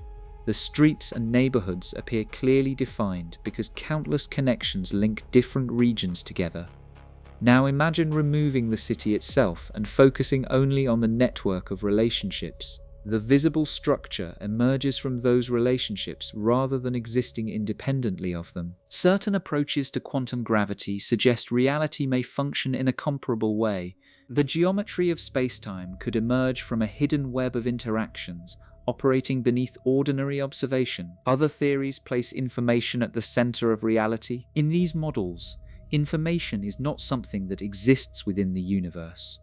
The streets and neighborhoods appear clearly defined because countless connections link different regions together. Now imagine removing the city itself and focusing only on the network of relationships. The visible structure emerges from those relationships rather than existing independently of them. Certain approaches to quantum gravity suggest reality may function in a comparable way. The geometry of spacetime could emerge from a hidden web of interactions, operating beneath ordinary observation. Other theories place information at the center of reality. In these models, information is not something that exists within the universe.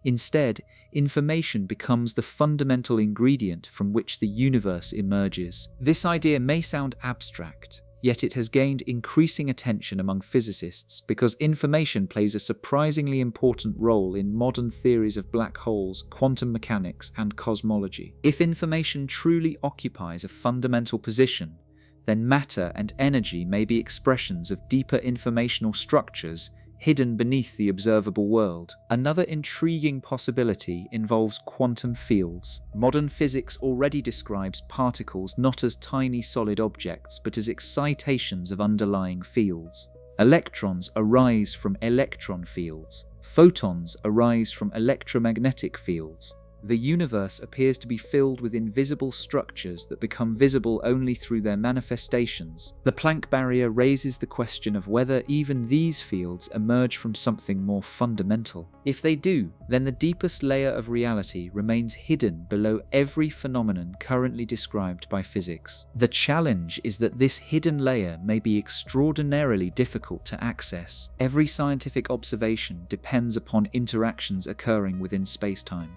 Instead, information becomes the fundamental ingredient from which the universe emerges. This idea may sound abstract, yet it has gained increasing attention among physicists because information plays a surprisingly important role in modern theories of black holes, quantum mechanics, and cosmology. If information truly occupies a fundamental position, then matter and energy may be expressions of deeper informational structures hidden beneath the observable world. Another intriguing possibility involves quantum fields. Modern physics already describes particles not as tiny solid objects, but as excitations of underlying fields. Electrons arise from electron fields. Photons arise from electromagnetic fields. The universe appears to be filled with invisible structures that become visible only through their manifestations. The Planck barrier raises the question of whether even these fields emerge from something more fundamental. If they do, then the deepest layer of reality remains hidden below every phenomenon currently described by physics. The challenge is that this hidden layer may be extraordinarily difficult to access. Every scientific observation depends upon interactions occurring within spacetime.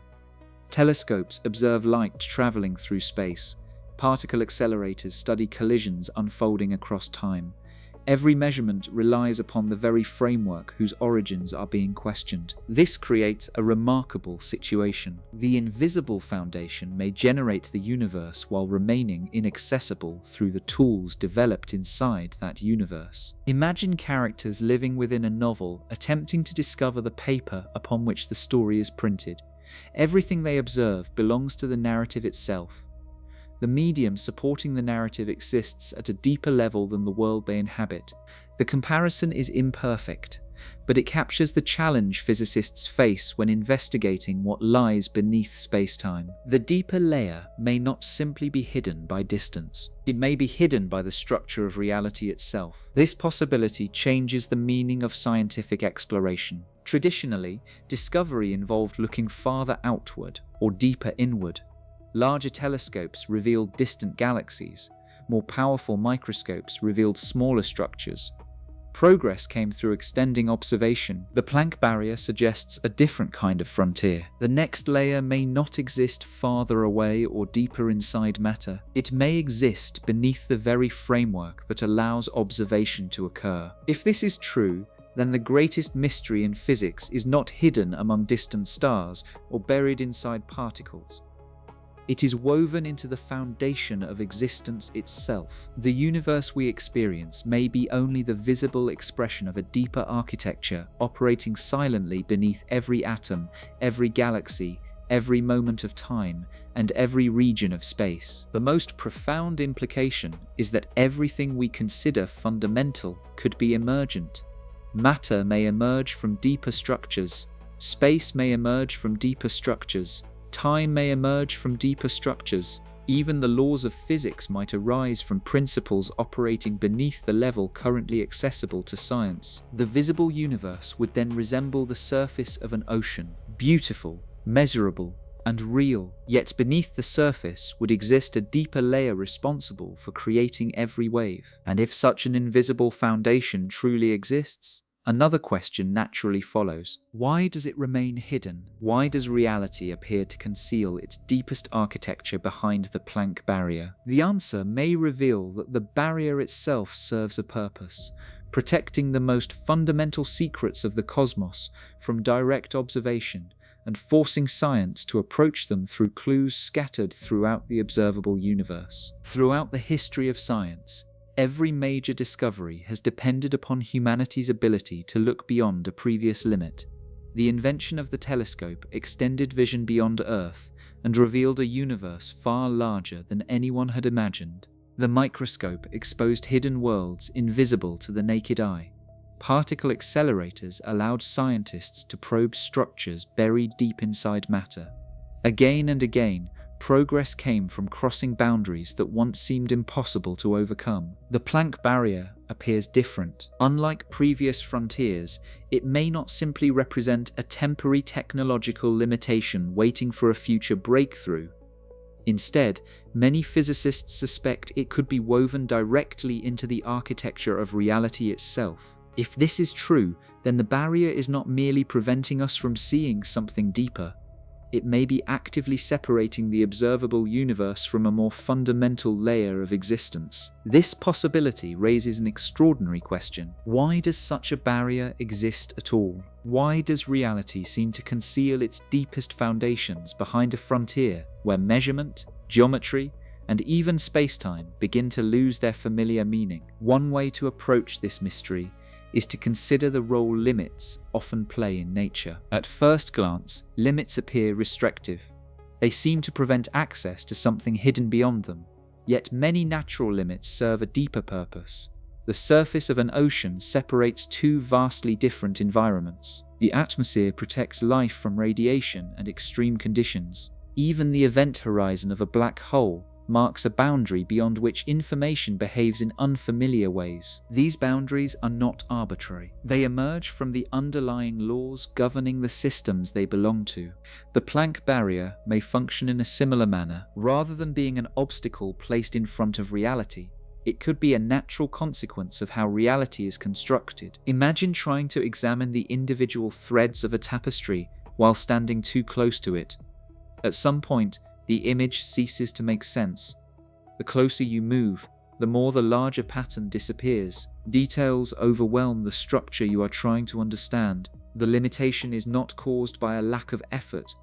Telescopes observe light traveling through space. Particle accelerators study collisions unfolding across time. Every measurement relies upon the very framework whose origins are being questioned. This creates a remarkable situation. The invisible foundation may generate the universe while remaining inaccessible through the tools developed inside that universe. Imagine characters living within a novel, attempting to discover the paper upon which the story is printed. Everything they observe belongs to the narrative itself. The medium supporting the narrative exists at a deeper level than the world they inhabit. The comparison is imperfect, but it captures the challenge physicists face when investigating what lies beneath spacetime. The deeper layer may not simply be hidden by distance. It may be hidden by the structure of reality itself. This possibility changes the meaning of scientific exploration. Traditionally, discovery involved looking farther outward or deeper inward. Larger telescopes revealed distant galaxies. More powerful microscopes revealed smaller structures. Progress came through extending observation. The Planck barrier suggests a different kind of frontier. The next layer may not exist farther away or deeper inside matter. It may exist beneath the very framework that allows observation to occur. If this is true, then the greatest mystery in physics is not hidden among distant stars or buried inside particles. It is woven into the foundation of existence itself. The universe we experience may be only the visible expression of a deeper architecture operating silently beneath every atom, every galaxy, every moment of time, and every region of space. The most profound implication is that everything we consider fundamental could be emergent. Matter may emerge from deeper structures. Space may emerge from deeper structures. Time may emerge from deeper structures. Even the laws of physics might arise from principles operating beneath the level currently accessible to science. The visible universe would then resemble the surface of an ocean, beautiful, measurable, and real. Yet beneath the surface would exist a deeper layer responsible for creating every wave. And if such an invisible foundation truly exists, another question naturally follows. Why does it remain hidden? Why does reality appear to conceal its deepest architecture behind the Planck barrier? The answer may reveal that the barrier itself serves a purpose, protecting the most fundamental secrets of the cosmos from direct observation, and forcing science to approach them through clues scattered throughout the observable universe. Throughout the history of science, every major discovery has depended upon humanity's ability to look beyond a previous limit. The invention of the telescope extended vision beyond Earth and revealed a universe far larger than anyone had imagined. The microscope exposed hidden worlds invisible to the naked eye. Particle accelerators allowed scientists to probe structures buried deep inside matter. Again and again, progress came from crossing boundaries that once seemed impossible to overcome. The Planck barrier appears different. Unlike previous frontiers, it may not simply represent a temporary technological limitation waiting for a future breakthrough. Instead, many physicists suspect it could be woven directly into the architecture of reality itself. If this is true, then the barrier is not merely preventing us from seeing something deeper. It may be actively separating the observable universe from a more fundamental layer of existence. This possibility raises an extraordinary question. Why does such a barrier exist at all? Why does reality seem to conceal its deepest foundations behind a frontier where measurement, geometry, and even spacetime begin to lose their familiar meaning? One way to approach this mystery is to consider the role limits often play in nature. At first glance, limits appear restrictive. They seem to prevent access to something hidden beyond them. Yet many natural limits serve a deeper purpose. The surface of an ocean separates two vastly different environments. The atmosphere protects life from radiation and extreme conditions. Even the event horizon of a black hole marks a boundary beyond which information behaves in unfamiliar ways. These boundaries are not arbitrary. They emerge from the underlying laws governing the systems they belong to. The Planck barrier may function in a similar manner. Rather than being an obstacle placed in front of reality, it could be a natural consequence of how reality is constructed. Imagine trying to examine the individual threads of a tapestry while standing too close to it. At some point, the image ceases to make sense. The closer you move, the more the larger pattern disappears. Details overwhelm the structure you are trying to understand. The limitation is not caused by a lack of effort.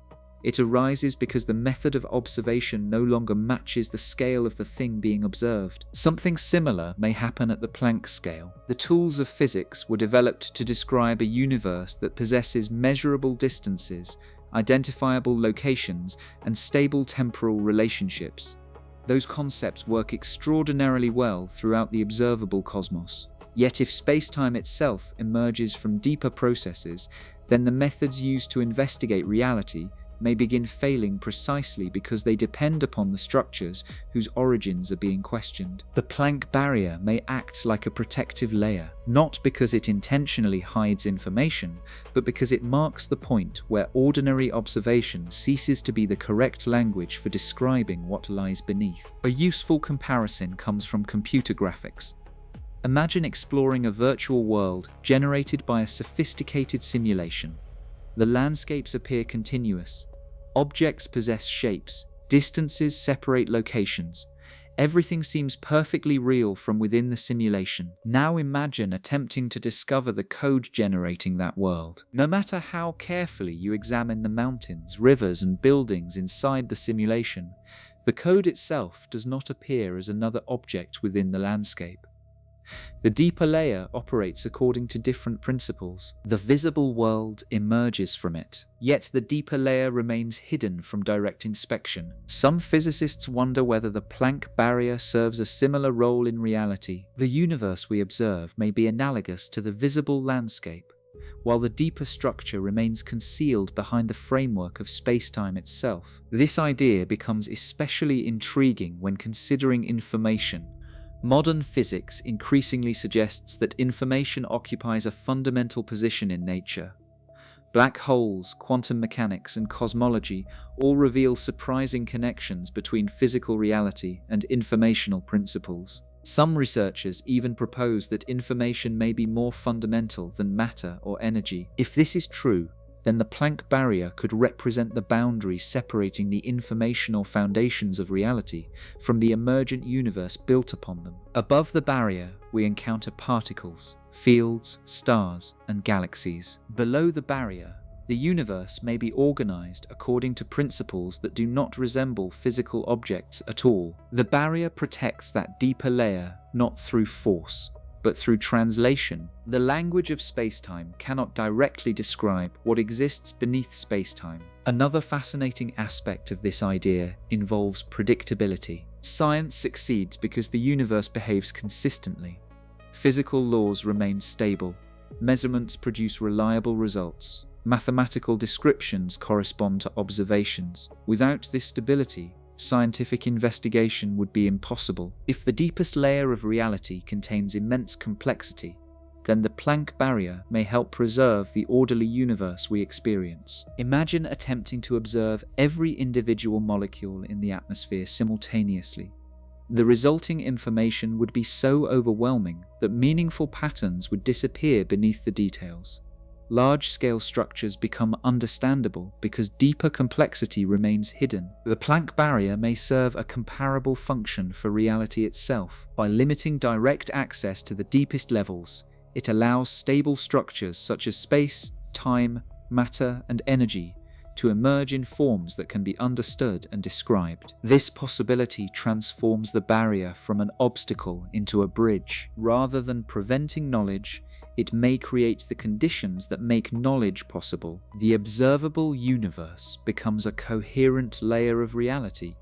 It arises because the method of observation no longer matches the scale of the thing being observed. Something similar may happen at the Planck scale. The tools of physics were developed to describe a universe that possesses measurable distances, identifiable locations, and stable temporal relationships. Those concepts work extraordinarily well throughout the observable cosmos. Yet if spacetime itself emerges from deeper processes, then the methods used to investigate reality may begin failing precisely because they depend upon the structures whose origins are being questioned. The Planck barrier may act like a protective layer, not because it intentionally hides information, but because it marks the point where ordinary observation ceases to be the correct language for describing what lies beneath. A useful comparison comes from computer graphics. Imagine exploring a virtual world generated by a sophisticated simulation. The landscapes appear continuous. Objects possess shapes. Distances separate locations. Everything seems perfectly real from within the simulation. Now imagine attempting to discover the code generating that world. No matter how carefully you examine the mountains, rivers, and buildings inside the simulation, the code itself does not appear as another object within the landscape. The deeper layer operates according to different principles. The visible world emerges from it, yet the deeper layer remains hidden from direct inspection. Some physicists wonder whether the Planck barrier serves a similar role in reality. The universe we observe may be analogous to the visible landscape, while the deeper structure remains concealed behind the framework of spacetime itself. This idea becomes especially intriguing when considering information. Modern physics increasingly suggests that information occupies a fundamental position in nature. Black holes, quantum mechanics, and cosmology all reveal surprising connections between physical reality and informational principles. Some researchers even propose that information may be more fundamental than matter or energy. If this is true, then the Planck barrier could represent the boundary separating the informational foundations of reality from the emergent universe built upon them. Above the barrier, we encounter particles, fields, stars, and galaxies. Below the barrier, the universe may be organized according to principles that do not resemble physical objects at all. The barrier protects that deeper layer not through force, but through translation. The language of spacetime cannot directly describe what exists beneath spacetime. Another fascinating aspect of this idea involves predictability. Science succeeds because the universe behaves consistently. Physical laws remain stable. Measurements produce reliable results. Mathematical descriptions correspond to observations. Without this stability, scientific investigation would be impossible. If the deepest layer of reality contains immense complexity, then the Planck barrier may help preserve the orderly universe we experience. Imagine attempting to observe every individual molecule in the atmosphere simultaneously. The resulting information would be so overwhelming that meaningful patterns would disappear beneath the details. large-scale structures become understandable because deeper complexity remains hidden. The Planck barrier may serve a comparable function for reality itself. By limiting direct access to the deepest levels, it allows stable structures such as space, time, matter, and energy to emerge in forms that can be understood and described. This possibility transforms the barrier from an obstacle into a bridge. Rather than preventing knowledge, it may create the conditions that make knowledge possible. The observable universe becomes a coherent layer of reality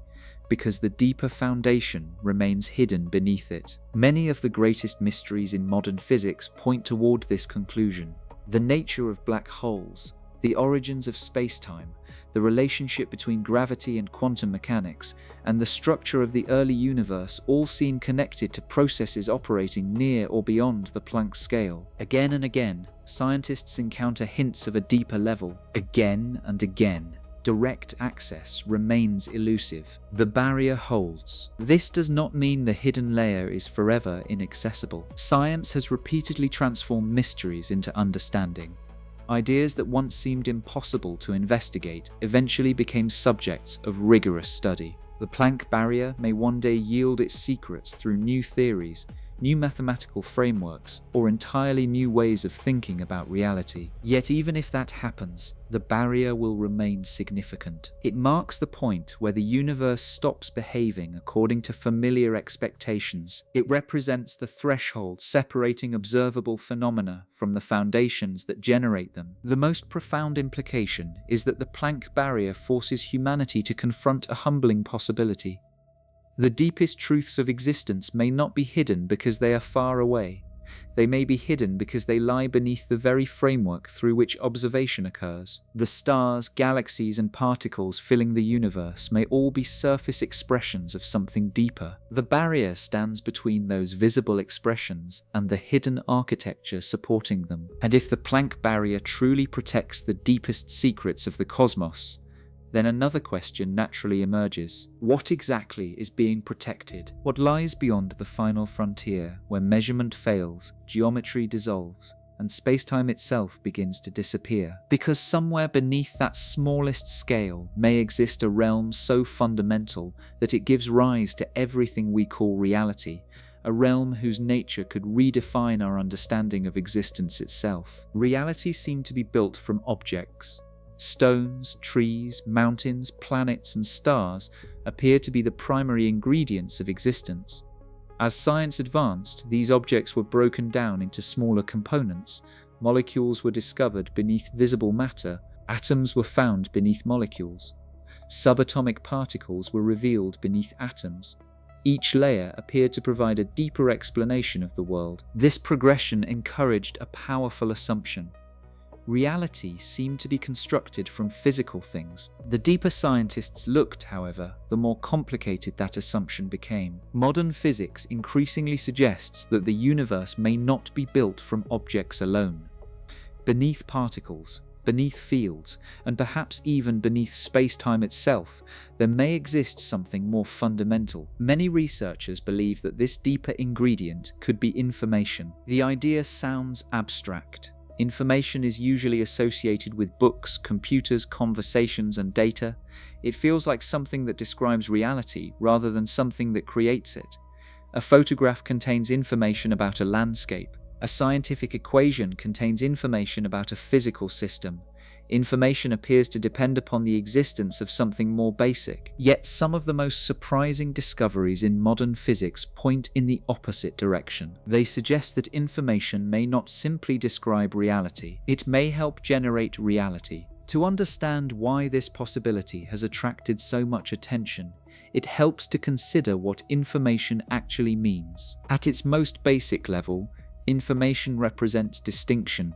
because the deeper foundation remains hidden beneath it. Many of the greatest mysteries in modern physics point toward this conclusion. The nature of black holes, the origins of spacetime, the relationship between gravity and quantum mechanics, and the structure of the early universe all seem connected to processes operating near or beyond the Planck scale. Again and again, scientists encounter hints of a deeper level. Again and again, direct access remains elusive. The barrier holds. This does not mean the hidden layer is forever inaccessible. Science has repeatedly transformed mysteries into understanding. Ideas that once seemed impossible to investigate eventually became subjects of rigorous study. The Planck barrier may one day yield its secrets through new theories, new mathematical frameworks, or entirely new ways of thinking about reality. Yet even if that happens, the barrier will remain significant. It marks the point where the universe stops behaving according to familiar expectations. It represents the threshold separating observable phenomena from the foundations that generate them. The most profound implication is that the Planck barrier forces humanity to confront a humbling possibility. The deepest truths of existence may not be hidden because they are far away. They may be hidden because they lie beneath the very framework through which observation occurs. The stars, galaxies, and particles filling the universe may all be surface expressions of something deeper. The barrier stands between those visible expressions and the hidden architecture supporting them. And if the Planck barrier truly protects the deepest secrets of the cosmos, then another question naturally emerges. What exactly is being protected? What lies beyond the final frontier, where measurement fails, geometry dissolves, and spacetime itself begins to disappear? Because somewhere beneath that smallest scale may exist a realm so fundamental that it gives rise to everything we call reality, a realm whose nature could redefine our understanding of existence itself. Reality seemed to be built from objects. Stones, trees, mountains, planets, and stars appear to be the primary ingredients of existence. As science advanced, these objects were broken down into smaller components. Molecules were discovered beneath visible matter. Atoms were found beneath molecules. Subatomic particles were revealed beneath atoms. Each layer appeared to provide a deeper explanation of the world. This progression encouraged a powerful assumption. Reality seemed to be constructed from physical things. The deeper scientists looked, however, the more complicated that assumption became. Modern physics increasingly suggests that the universe may not be built from objects alone. Beneath particles, beneath fields, and perhaps even beneath space-time itself, there may exist something more fundamental. Many researchers believe that this deeper ingredient could be information. The idea sounds abstract. Information is usually associated with books, computers, conversations, and data. It feels like something that describes reality rather than something that creates it. A photograph contains information about a landscape. A scientific equation contains information about a physical system. Information appears to depend upon the existence of something more basic. Yet some of the most surprising discoveries in modern physics point in the opposite direction. They suggest that information may not simply describe reality. It may help generate reality. To understand why this possibility has attracted so much attention, it helps to consider what information actually means. At its most basic level, information represents distinction.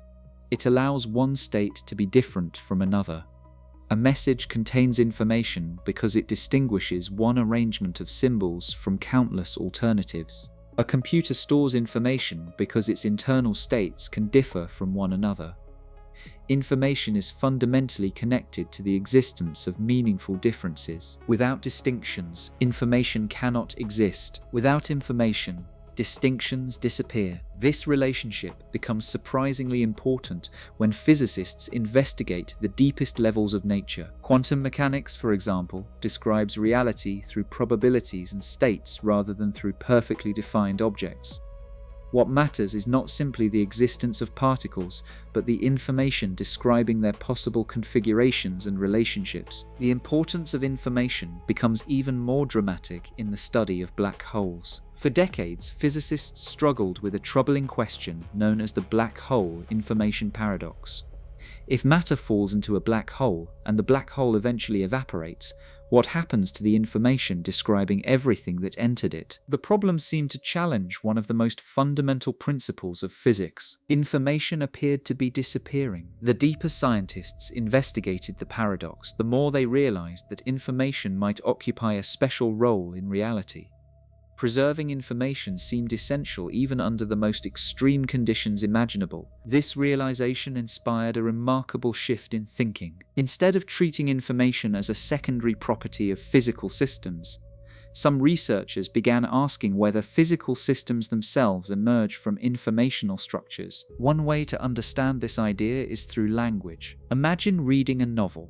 It allows one state to be different from another. A message contains information because it distinguishes one arrangement of symbols from countless alternatives. A computer stores information because its internal states can differ from one another. Information is fundamentally connected to the existence of meaningful differences. Without distinctions, information cannot exist. Without information, distinctions disappear. This relationship becomes surprisingly important when physicists investigate the deepest levels of nature. Quantum mechanics, for example, describes reality through probabilities and states rather than through perfectly defined objects. What matters is not simply the existence of particles, but the information describing their possible configurations and relationships. The importance of information becomes even more dramatic in the study of black holes. For decades, physicists struggled with a troubling question known as the black hole information paradox. If matter falls into a black hole, and the black hole eventually evaporates, what happens to the information describing everything that entered it? The problem seemed to challenge one of the most fundamental principles of physics. Information appeared to be disappearing. The deeper scientists investigated the paradox, the more they realized that information might occupy a special role in reality. Preserving information seemed essential even under the most extreme conditions imaginable. This realization inspired a remarkable shift in thinking. Instead of treating information as a secondary property of physical systems, some researchers began asking whether physical systems themselves emerge from informational structures. One way to understand this idea is through language. Imagine reading a novel.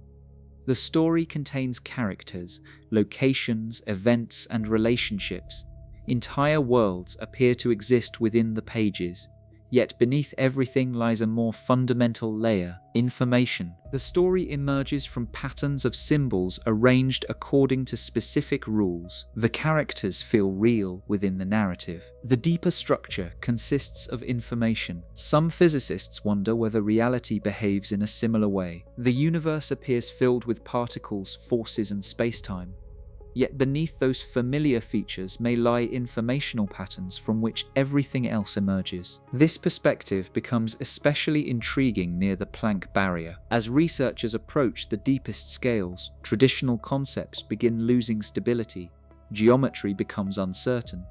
The story contains characters, locations, events, and relationships. Entire worlds appear to exist within the pages, yet beneath everything lies a more fundamental layer: information. The story emerges from patterns of symbols arranged according to specific rules. The characters feel real within the narrative. The deeper structure consists of information. Some physicists wonder whether reality behaves in a similar way. The universe appears filled with particles, forces, and spacetime. Yet beneath those familiar features may lie informational patterns from which everything else emerges. This perspective becomes especially intriguing near the Planck barrier. As researchers approach the deepest scales, traditional concepts begin losing stability. Geometry becomes uncertain.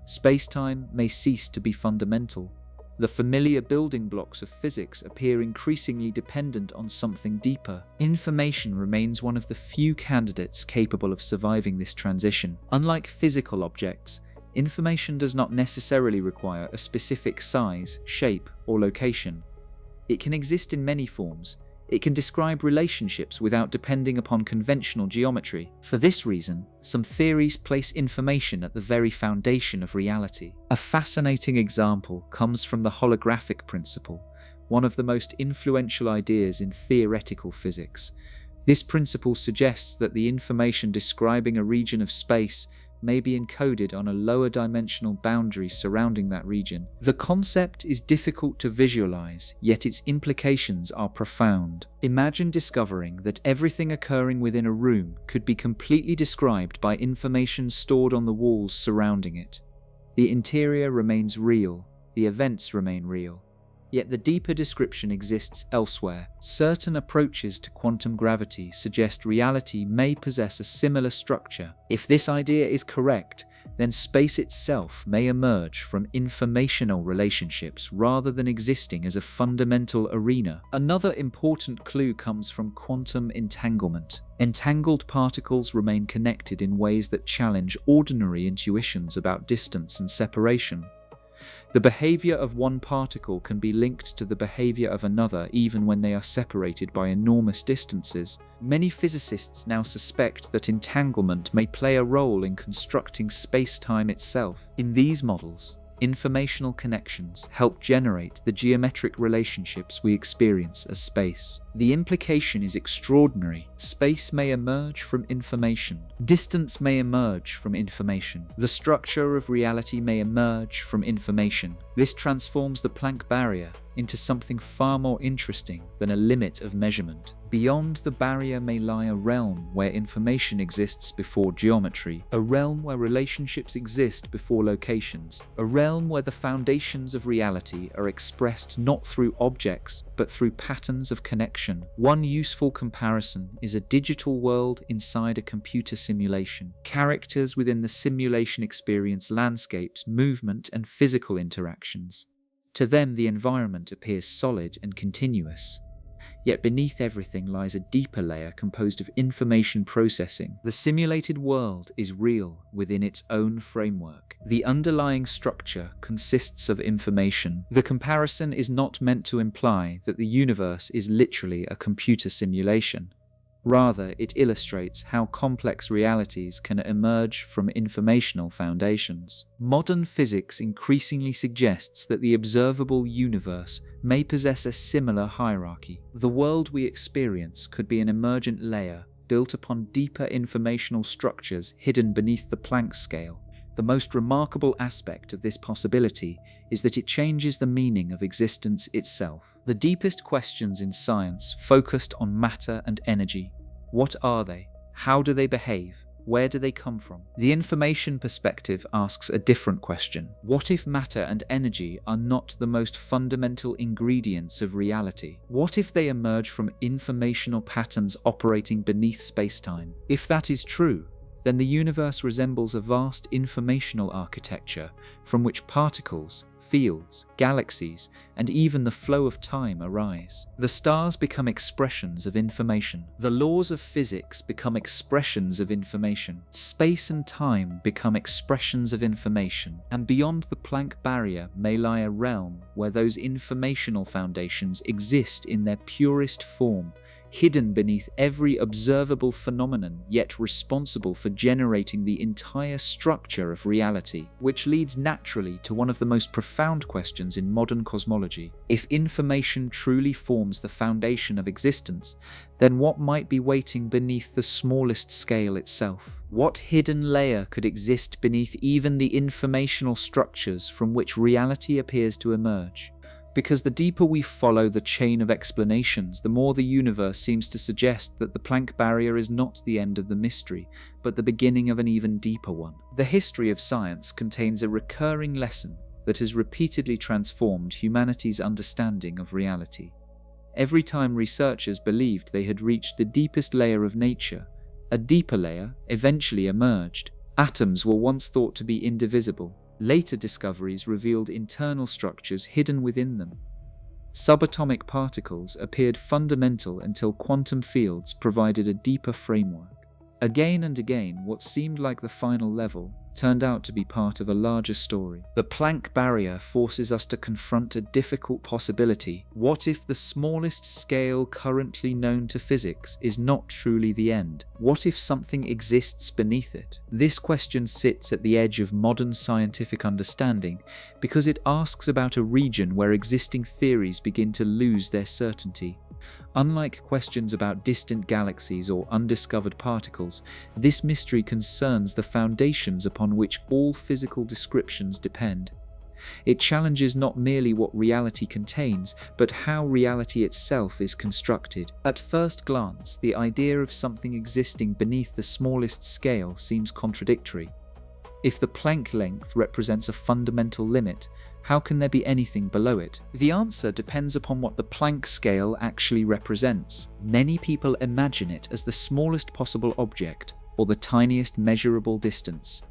Spacetime may cease to be fundamental. The familiar building blocks of physics appear increasingly dependent on something deeper. Information remains one of the few candidates capable of surviving this transition. Unlike physical objects, information does not necessarily require a specific size, shape, or location. It can exist in many forms. It can describe relationships without depending upon conventional geometry. For this reason, some theories place information at the very foundation of reality. A fascinating example comes from the holographic principle, one of the most influential ideas in theoretical physics. This principle suggests that the information describing a region of space may be encoded on a lower dimensional boundary surrounding that region. The concept is difficult to visualize, yet its implications are profound. Imagine discovering that everything occurring within a room could be completely described by information stored on the walls surrounding it. The interior remains real, the events remain real. Yet the deeper description exists elsewhere. Certain approaches to quantum gravity suggest reality may possess a similar structure. If this idea is correct, then space itself may emerge from informational relationships rather than existing as a fundamental arena. Another important clue comes from quantum entanglement. Entangled particles remain connected in ways that challenge ordinary intuitions about distance and separation. The behavior of one particle can be linked to the behavior of another even when they are separated by enormous distances. Many physicists now suspect that entanglement may play a role in constructing space-time itself. In these models, informational connections help generate the geometric relationships we experience as space. The implication is extraordinary. Space may emerge from information. Distance may emerge from information. The structure of reality may emerge from information. This transforms the Planck barrier into something far more interesting than a limit of measurement. Beyond the barrier may lie a realm where information exists before geometry, a realm where relationships exist before locations, a realm where the foundations of reality are expressed not through objects, but through patterns of connection. One useful comparison is a digital world inside a computer simulation. Characters within the simulation experience landscapes, movement, and physical interactions. To them, the environment appears solid and continuous. Yet beneath everything lies a deeper layer composed of information processing. The simulated world is real within its own framework. The underlying structure consists of information. The comparison is not meant to imply that the universe is literally a computer simulation. Rather, it illustrates how complex realities can emerge from informational foundations. Modern physics increasingly suggests that the observable universe may possess a similar hierarchy. The world we experience could be an emergent layer built upon deeper informational structures hidden beneath the Planck scale. The most remarkable aspect of this possibility is that it changes the meaning of existence itself. The deepest questions in science focused on matter and energy. What are they? How do they behave? Where do they come from? The information perspective asks a different question. What if matter and energy are not the most fundamental ingredients of reality? What if they emerge from informational patterns operating beneath spacetime? If that is true, then the universe resembles a vast informational architecture from which particles, fields, galaxies, and even the flow of time arise. The stars become expressions of information. The laws of physics become expressions of information. Space and time become expressions of information. And beyond the Planck barrier may lie a realm where those informational foundations exist in their purest form, hidden beneath every observable phenomenon, yet responsible for generating the entire structure of reality. Which leads naturally to one of the most profound questions in modern cosmology. If information truly forms the foundation of existence, then what might be waiting beneath the smallest scale itself? What hidden layer could exist beneath even the informational structures from which reality appears to emerge? Because the deeper we follow the chain of explanations, the more the universe seems to suggest that the Planck barrier is not the end of the mystery, but the beginning of an even deeper one. The history of science contains a recurring lesson that has repeatedly transformed humanity's understanding of reality. Every time researchers believed they had reached the deepest layer of nature, a deeper layer eventually emerged. Atoms were once thought to be indivisible. Later discoveries revealed internal structures hidden within them. Subatomic particles appeared fundamental until quantum fields provided a deeper framework. Again and again, what seemed like the final level turned out to be part of a larger story. The Planck barrier forces us to confront a difficult possibility. What if the smallest scale currently known to physics is not truly the end? What if something exists beneath it? This question sits at the edge of modern scientific understanding because it asks about a region where existing theories begin to lose their certainty. Unlike questions about distant galaxies or undiscovered particles, this mystery concerns the foundations upon which all physical descriptions depend. It challenges not merely what reality contains, but how reality itself is constructed. At first glance, the idea of something existing beneath the smallest scale seems contradictory. If the Planck length represents a fundamental limit, how can there be anything below it? The answer depends upon what the Planck scale actually represents. Many people imagine it as the smallest possible object, or the tiniest measurable distance.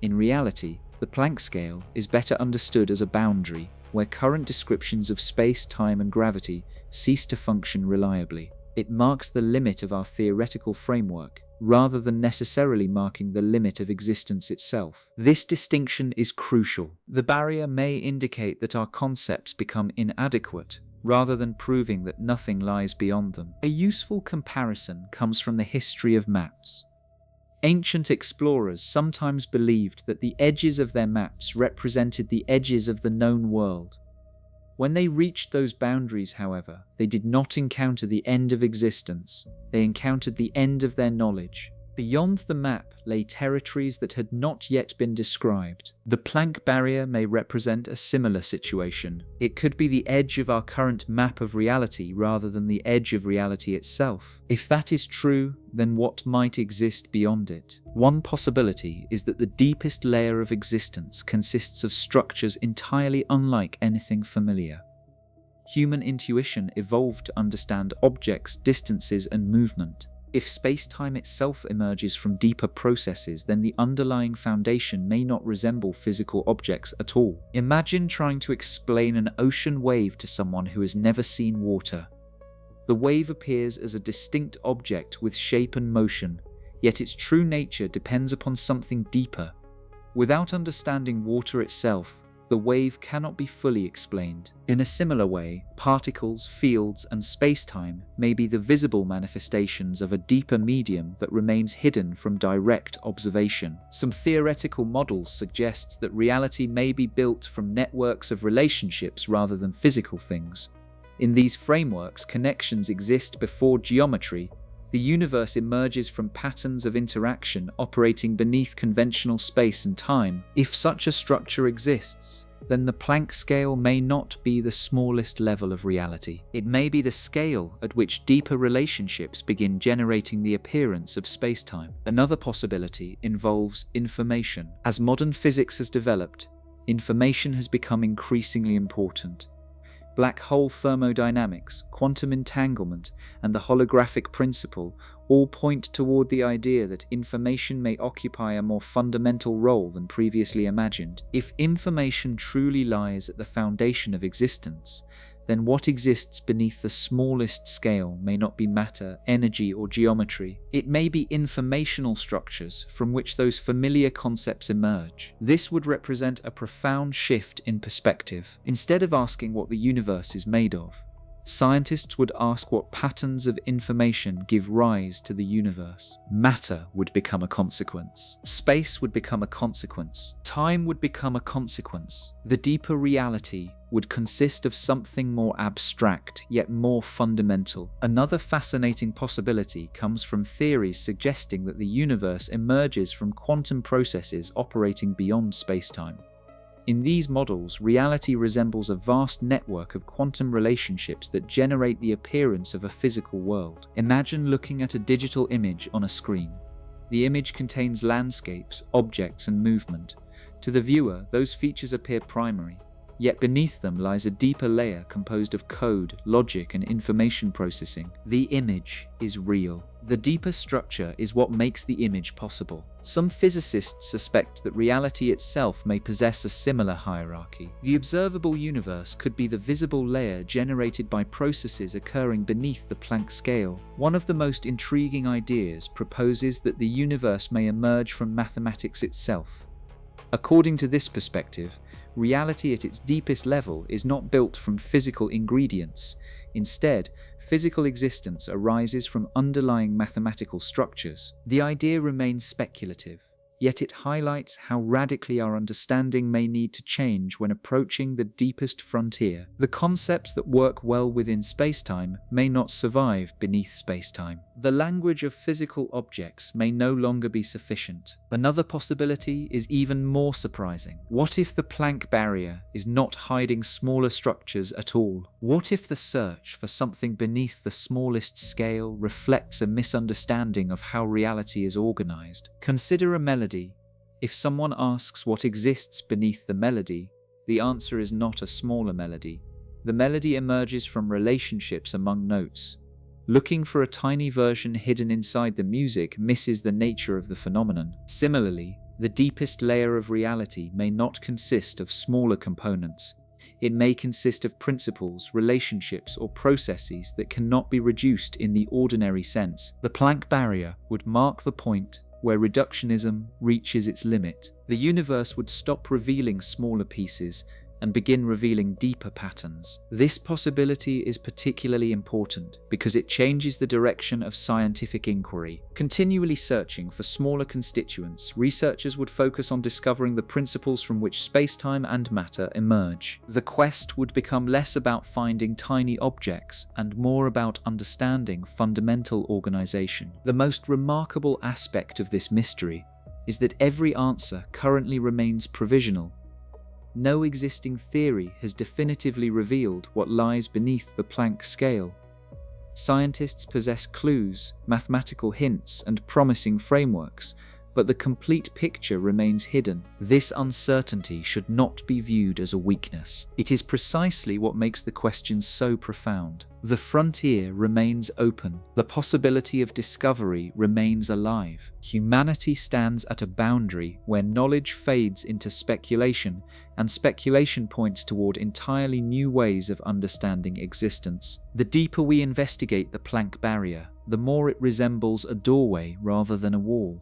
In reality, the Planck scale is better understood as a boundary where current descriptions of space, time, and gravity cease to function reliably. It marks the limit of our theoretical framework, rather than necessarily marking the limit of existence itself. This distinction is crucial. The barrier may indicate that our concepts become inadequate, rather than proving that nothing lies beyond them. A useful comparison comes from the history of maps. Ancient explorers sometimes believed that the edges of their maps represented the edges of the known world. When they reached those boundaries, however, they did not encounter the end of existence, they encountered the end of their knowledge. Beyond the map lay territories that had not yet been described. The Planck barrier may represent a similar situation. It could be the edge of our current map of reality rather than the edge of reality itself. If that is true, then what might exist beyond it? One possibility is that the deepest layer of existence consists of structures entirely unlike anything familiar. Human intuition evolved to understand objects, distances, and movement. If space-time itself emerges from deeper processes, then the underlying foundation may not resemble physical objects at all. Imagine trying to explain an ocean wave to someone who has never seen water. The wave appears as a distinct object with shape and motion, yet its true nature depends upon something deeper. Without understanding water itself, the wave cannot be fully explained. In a similar way, particles, fields, and spacetime may be the visible manifestations of a deeper medium that remains hidden from direct observation. Some theoretical models suggest that reality may be built from networks of relationships rather than physical things. In these frameworks, connections exist before geometry. The universe emerges from patterns of interaction operating beneath conventional space and time. If such a structure exists, then the Planck scale may not be the smallest level of reality. It may be the scale at which deeper relationships begin generating the appearance of spacetime. Another possibility involves information. As modern physics has developed, information has become increasingly important. Black hole thermodynamics, quantum entanglement, and the holographic principle all point toward the idea that information may occupy a more fundamental role than previously imagined. If information truly lies at the foundation of existence, then what exists beneath the smallest scale may not be matter, energy, or geometry. It may be informational structures from which those familiar concepts emerge. This would represent a profound shift in perspective. Instead of asking what the universe is made of, scientists would ask what patterns of information give rise to the universe. Matter would become a consequence. Space would become a consequence. Time would become a consequence. The deeper reality would consist of something more abstract, yet more fundamental. Another fascinating possibility comes from theories suggesting that the universe emerges from quantum processes operating beyond spacetime. In these models, reality resembles a vast network of quantum relationships that generate the appearance of a physical world. Imagine looking at a digital image on a screen. The image contains landscapes, objects, and movement. To the viewer, those features appear primary. Yet beneath them lies a deeper layer composed of code, logic, and information processing. The image is real. The deeper structure is what makes the image possible. Some physicists suspect that reality itself may possess a similar hierarchy. The observable universe could be the visible layer generated by processes occurring beneath the Planck scale. One of the most intriguing ideas proposes that the universe may emerge from mathematics itself. According to this perspective, reality at its deepest level is not built from physical ingredients. Instead, physical existence arises from underlying mathematical structures. The idea remains speculative, yet it highlights how radically our understanding may need to change when approaching the deepest frontier. The concepts that work well within spacetime may not survive beneath spacetime. The language of physical objects may no longer be sufficient. Another possibility is even more surprising. What if the Planck barrier is not hiding smaller structures at all? What if the search for something beneath the smallest scale reflects a misunderstanding of how reality is organized? Consider a melody. If someone asks what exists beneath the melody, the answer is not a smaller melody. The melody emerges from relationships among notes. Looking for a tiny version hidden inside the music misses the nature of the phenomenon. Similarly, the deepest layer of reality may not consist of smaller components. It may consist of principles, relationships, or processes that cannot be reduced in the ordinary sense. The Planck barrier would mark the point where reductionism reaches its limit. The universe would stop revealing smaller pieces and begin revealing deeper patterns. This possibility is particularly important because it changes the direction of scientific inquiry. Continually searching for smaller constituents, researchers would focus on discovering the principles from which spacetime and matter emerge. The quest would become less about finding tiny objects and more about understanding fundamental organization. The most remarkable aspect of this mystery is that every answer currently remains provisional. No existing theory has definitively revealed what lies beneath the Planck scale. Scientists possess clues, mathematical hints, and promising frameworks, but the complete picture remains hidden. This uncertainty should not be viewed as a weakness. It is precisely what makes the question so profound. The frontier remains open. The possibility of discovery remains alive. Humanity stands at a boundary where knowledge fades into speculation, and speculation points toward entirely new ways of understanding existence. The deeper we investigate the Planck barrier, the more it resembles a doorway rather than a wall.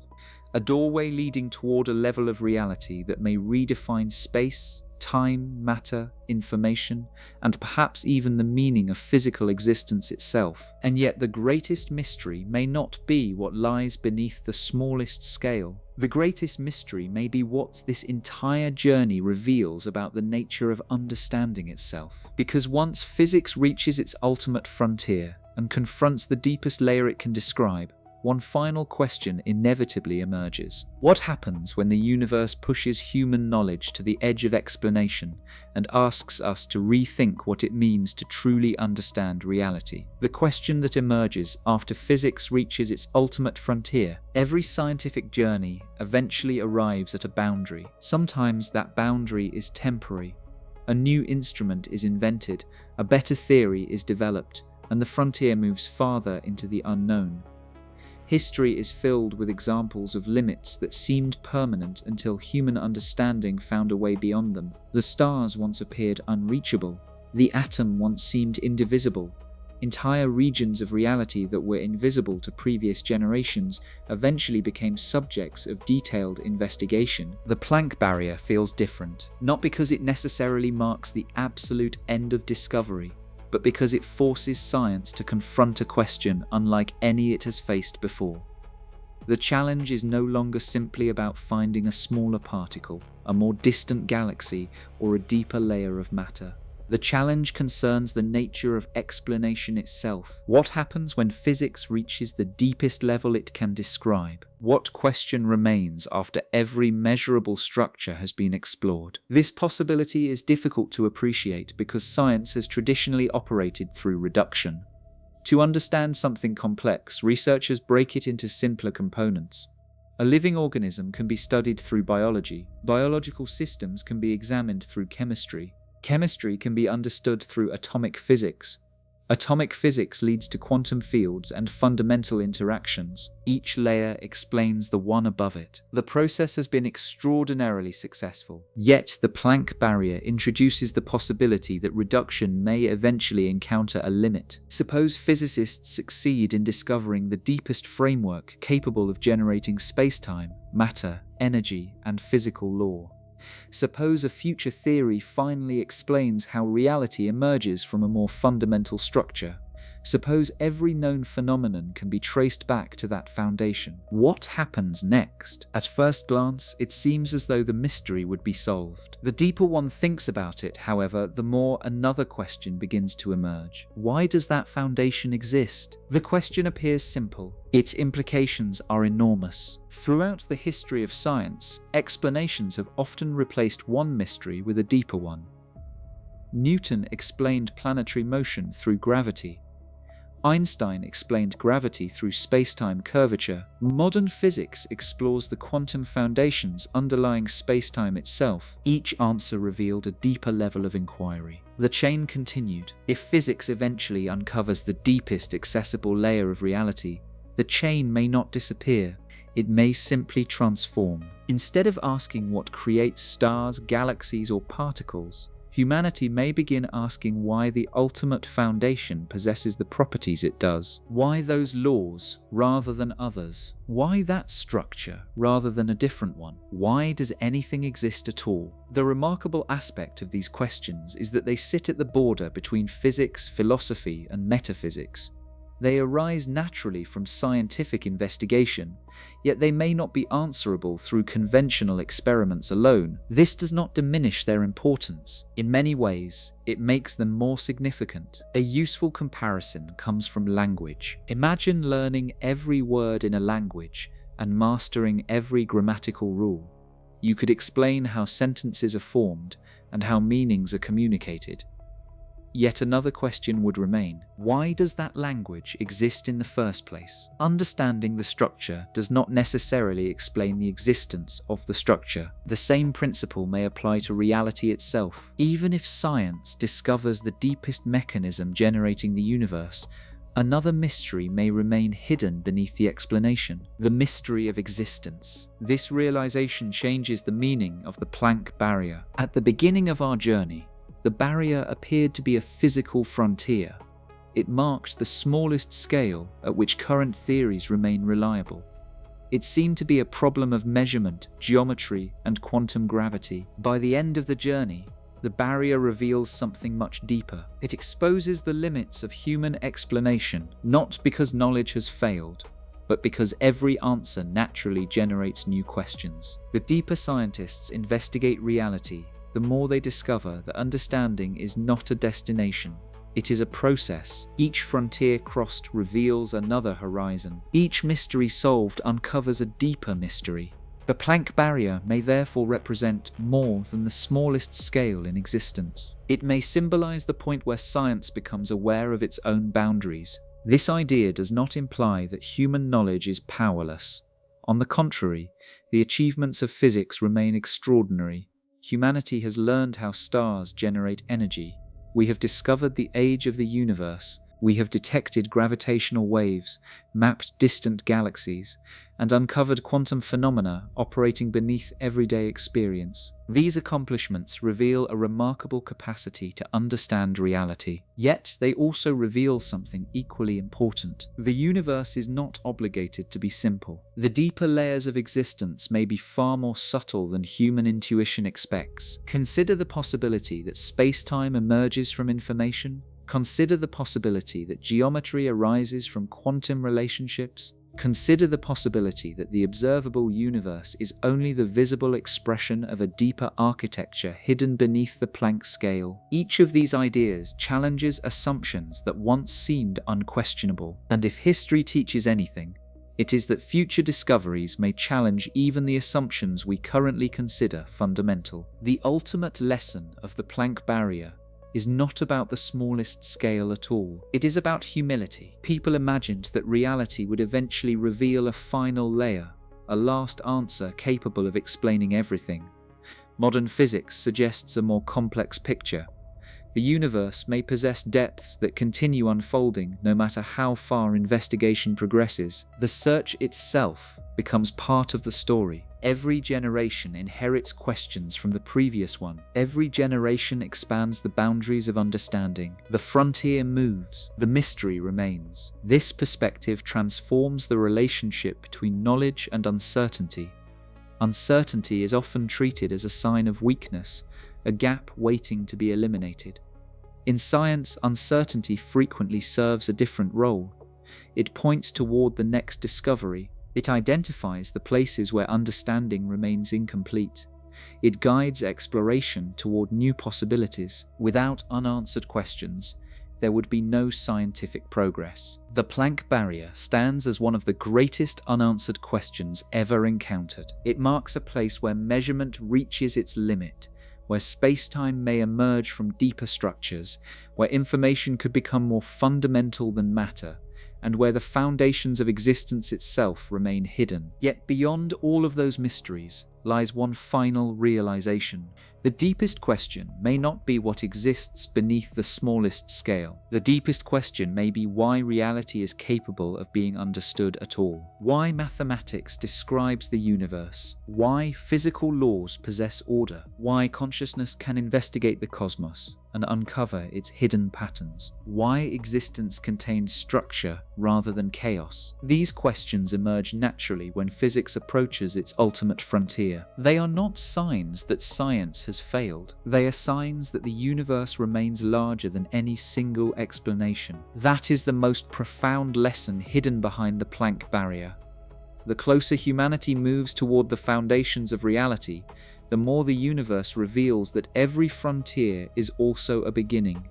A doorway leading toward a level of reality that may redefine space, time, matter, information, and perhaps even the meaning of physical existence itself. And yet the greatest mystery may not be what lies beneath the smallest scale. The greatest mystery may be what this entire journey reveals about the nature of understanding itself. Because once physics reaches its ultimate frontier and confronts the deepest layer it can describe, one final question inevitably emerges. What happens when the universe pushes human knowledge to the edge of explanation and asks us to rethink what it means to truly understand reality? The question that emerges after physics reaches its ultimate frontier. Every scientific journey eventually arrives at a boundary. Sometimes that boundary is temporary. A new instrument is invented, a better theory is developed, and the frontier moves farther into the unknown. History is filled with examples of limits that seemed permanent until human understanding found a way beyond them. The stars once appeared unreachable. The atom once seemed indivisible. Entire regions of reality that were invisible to previous generations eventually became subjects of detailed investigation. The Planck barrier feels different, not because it necessarily marks the absolute end of discovery, but because it forces science to confront a question unlike any it has faced before. The challenge is no longer simply about finding a smaller particle, a more distant galaxy, or a deeper layer of matter. The challenge concerns the nature of explanation itself. What happens when physics reaches the deepest level it can describe? What question remains after every measurable structure has been explored? This possibility is difficult to appreciate because science has traditionally operated through reduction. To understand something complex, researchers break it into simpler components. A living organism can be studied through biology. Biological systems can be examined through chemistry. Chemistry can be understood through atomic physics. Atomic physics leads to quantum fields and fundamental interactions. Each layer explains the one above it. The process has been extraordinarily successful. Yet the Planck barrier introduces the possibility that reduction may eventually encounter a limit. Suppose physicists succeed in discovering the deepest framework capable of generating spacetime, matter, energy, and physical law. Suppose a future theory finally explains how reality emerges from a more fundamental structure. Suppose every known phenomenon can be traced back to that foundation. What happens next? At first glance, it seems as though the mystery would be solved. The deeper one thinks about it, however, the more another question begins to emerge. Why does that foundation exist? The question appears simple. Its implications are enormous. Throughout the history of science, explanations have often replaced one mystery with a deeper one. Newton explained planetary motion through gravity. Einstein explained gravity through spacetime curvature. Modern physics explores the quantum foundations underlying spacetime itself. Each answer revealed a deeper level of inquiry. The chain continued. If physics eventually uncovers the deepest accessible layer of reality, the chain may not disappear. It may simply transform. Instead of asking what creates stars, galaxies, or particles, humanity may begin asking why the ultimate foundation possesses the properties it does. Why those laws rather than others? Why that structure rather than a different one? Why does anything exist at all? The remarkable aspect of these questions is that they sit at the border between physics, philosophy, and metaphysics. They arise naturally from scientific investigation, yet they may not be answerable through conventional experiments alone. This does not diminish their importance. In many ways, it makes them more significant. A useful comparison comes from language. Imagine learning every word in a language and mastering every grammatical rule. You could explain how sentences are formed and how meanings are communicated. Yet another question would remain. Why does that language exist in the first place? Understanding the structure does not necessarily explain the existence of the structure. The same principle may apply to reality itself. Even if science discovers the deepest mechanism generating the universe, another mystery may remain hidden beneath the explanation: the mystery of existence. This realization changes the meaning of the Planck barrier. At the beginning of our journey, the barrier appeared to be a physical frontier. It marked the smallest scale at which current theories remain reliable. It seemed to be a problem of measurement, geometry, and quantum gravity. By the end of the journey, the barrier reveals something much deeper. It exposes the limits of human explanation, not because knowledge has failed, but because every answer naturally generates new questions. The deeper scientists investigate reality, the more they discover that understanding is not a destination. It is a process. Each frontier crossed reveals another horizon. Each mystery solved uncovers a deeper mystery. The Planck barrier may therefore represent more than the smallest scale in existence. It may symbolize the point where science becomes aware of its own boundaries. This idea does not imply that human knowledge is powerless. On the contrary, the achievements of physics remain extraordinary. Humanity has learned how stars generate energy. We have discovered the age of the universe. We have detected gravitational waves, mapped distant galaxies, and uncovered quantum phenomena operating beneath everyday experience. These accomplishments reveal a remarkable capacity to understand reality. Yet they also reveal something equally important. The universe is not obligated to be simple. The deeper layers of existence may be far more subtle than human intuition expects. Consider the possibility that space-time emerges from information. Consider the possibility that geometry arises from quantum relationships. Consider the possibility that the observable universe is only the visible expression of a deeper architecture hidden beneath the Planck scale. Each of these ideas challenges assumptions that once seemed unquestionable. And if history teaches anything, it is that future discoveries may challenge even the assumptions we currently consider fundamental. The ultimate lesson of the Planck barrier is not about the smallest scale at all. It is about humility. People imagined that reality would eventually reveal a final layer, a last answer capable of explaining everything. Modern physics suggests a more complex picture. The universe may possess depths that continue unfolding no matter how far investigation progresses. The search itself becomes part of the story. Every generation inherits questions from the previous one. Every generation expands the boundaries of understanding. The frontier moves, the mystery remains. This perspective transforms the relationship between knowledge and uncertainty. Uncertainty is often treated as a sign of weakness, a gap waiting to be eliminated. In science, uncertainty frequently serves a different role. It points toward the next discovery. It identifies the places where understanding remains incomplete. It guides exploration toward new possibilities. Without unanswered questions, there would be no scientific progress. The Planck barrier stands as one of the greatest unanswered questions ever encountered. It marks a place where measurement reaches its limit, where space-time may emerge from deeper structures, where information could become more fundamental than matter, and where the foundations of existence itself remain hidden. Yet beyond all of those mysteries lies one final realization. The deepest question may not be what exists beneath the smallest scale. The deepest question may be why reality is capable of being understood at all. Why mathematics describes the universe. Why physical laws possess order. Why consciousness can investigate the cosmos and uncover its hidden patterns. Why existence contains structure rather than chaos. These questions emerge naturally when physics approaches its ultimate frontier. They are not signs that science has failed. They are signs that the universe remains larger than any single explanation. That is the most profound lesson hidden behind the Planck barrier. The closer humanity moves toward the foundations of reality, the more the universe reveals that every frontier is also a beginning.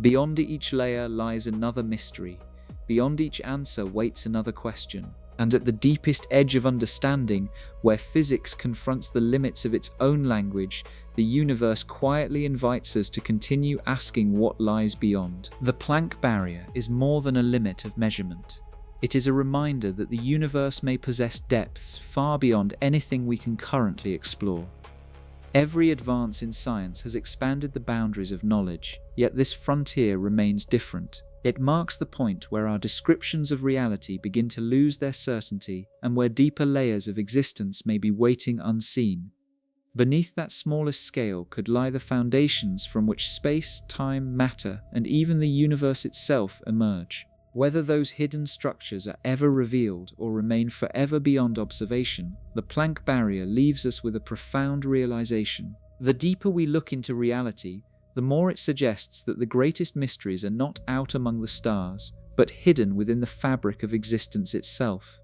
Beyond each layer lies another mystery. Beyond each answer waits another question. And at the deepest edge of understanding, where physics confronts the limits of its own language, the universe quietly invites us to continue asking what lies beyond. The Planck barrier is more than a limit of measurement. It is a reminder that the universe may possess depths far beyond anything we can currently explore. Every advance in science has expanded the boundaries of knowledge, yet this frontier remains different. It marks the point where our descriptions of reality begin to lose their certainty and where deeper layers of existence may be waiting unseen. Beneath that smallest scale could lie the foundations from which space, time, matter, and even the universe itself emerge. Whether those hidden structures are ever revealed or remain forever beyond observation, the Planck barrier leaves us with a profound realization. The deeper we look into reality, the more it suggests that the greatest mysteries are not out among the stars, but hidden within the fabric of existence itself.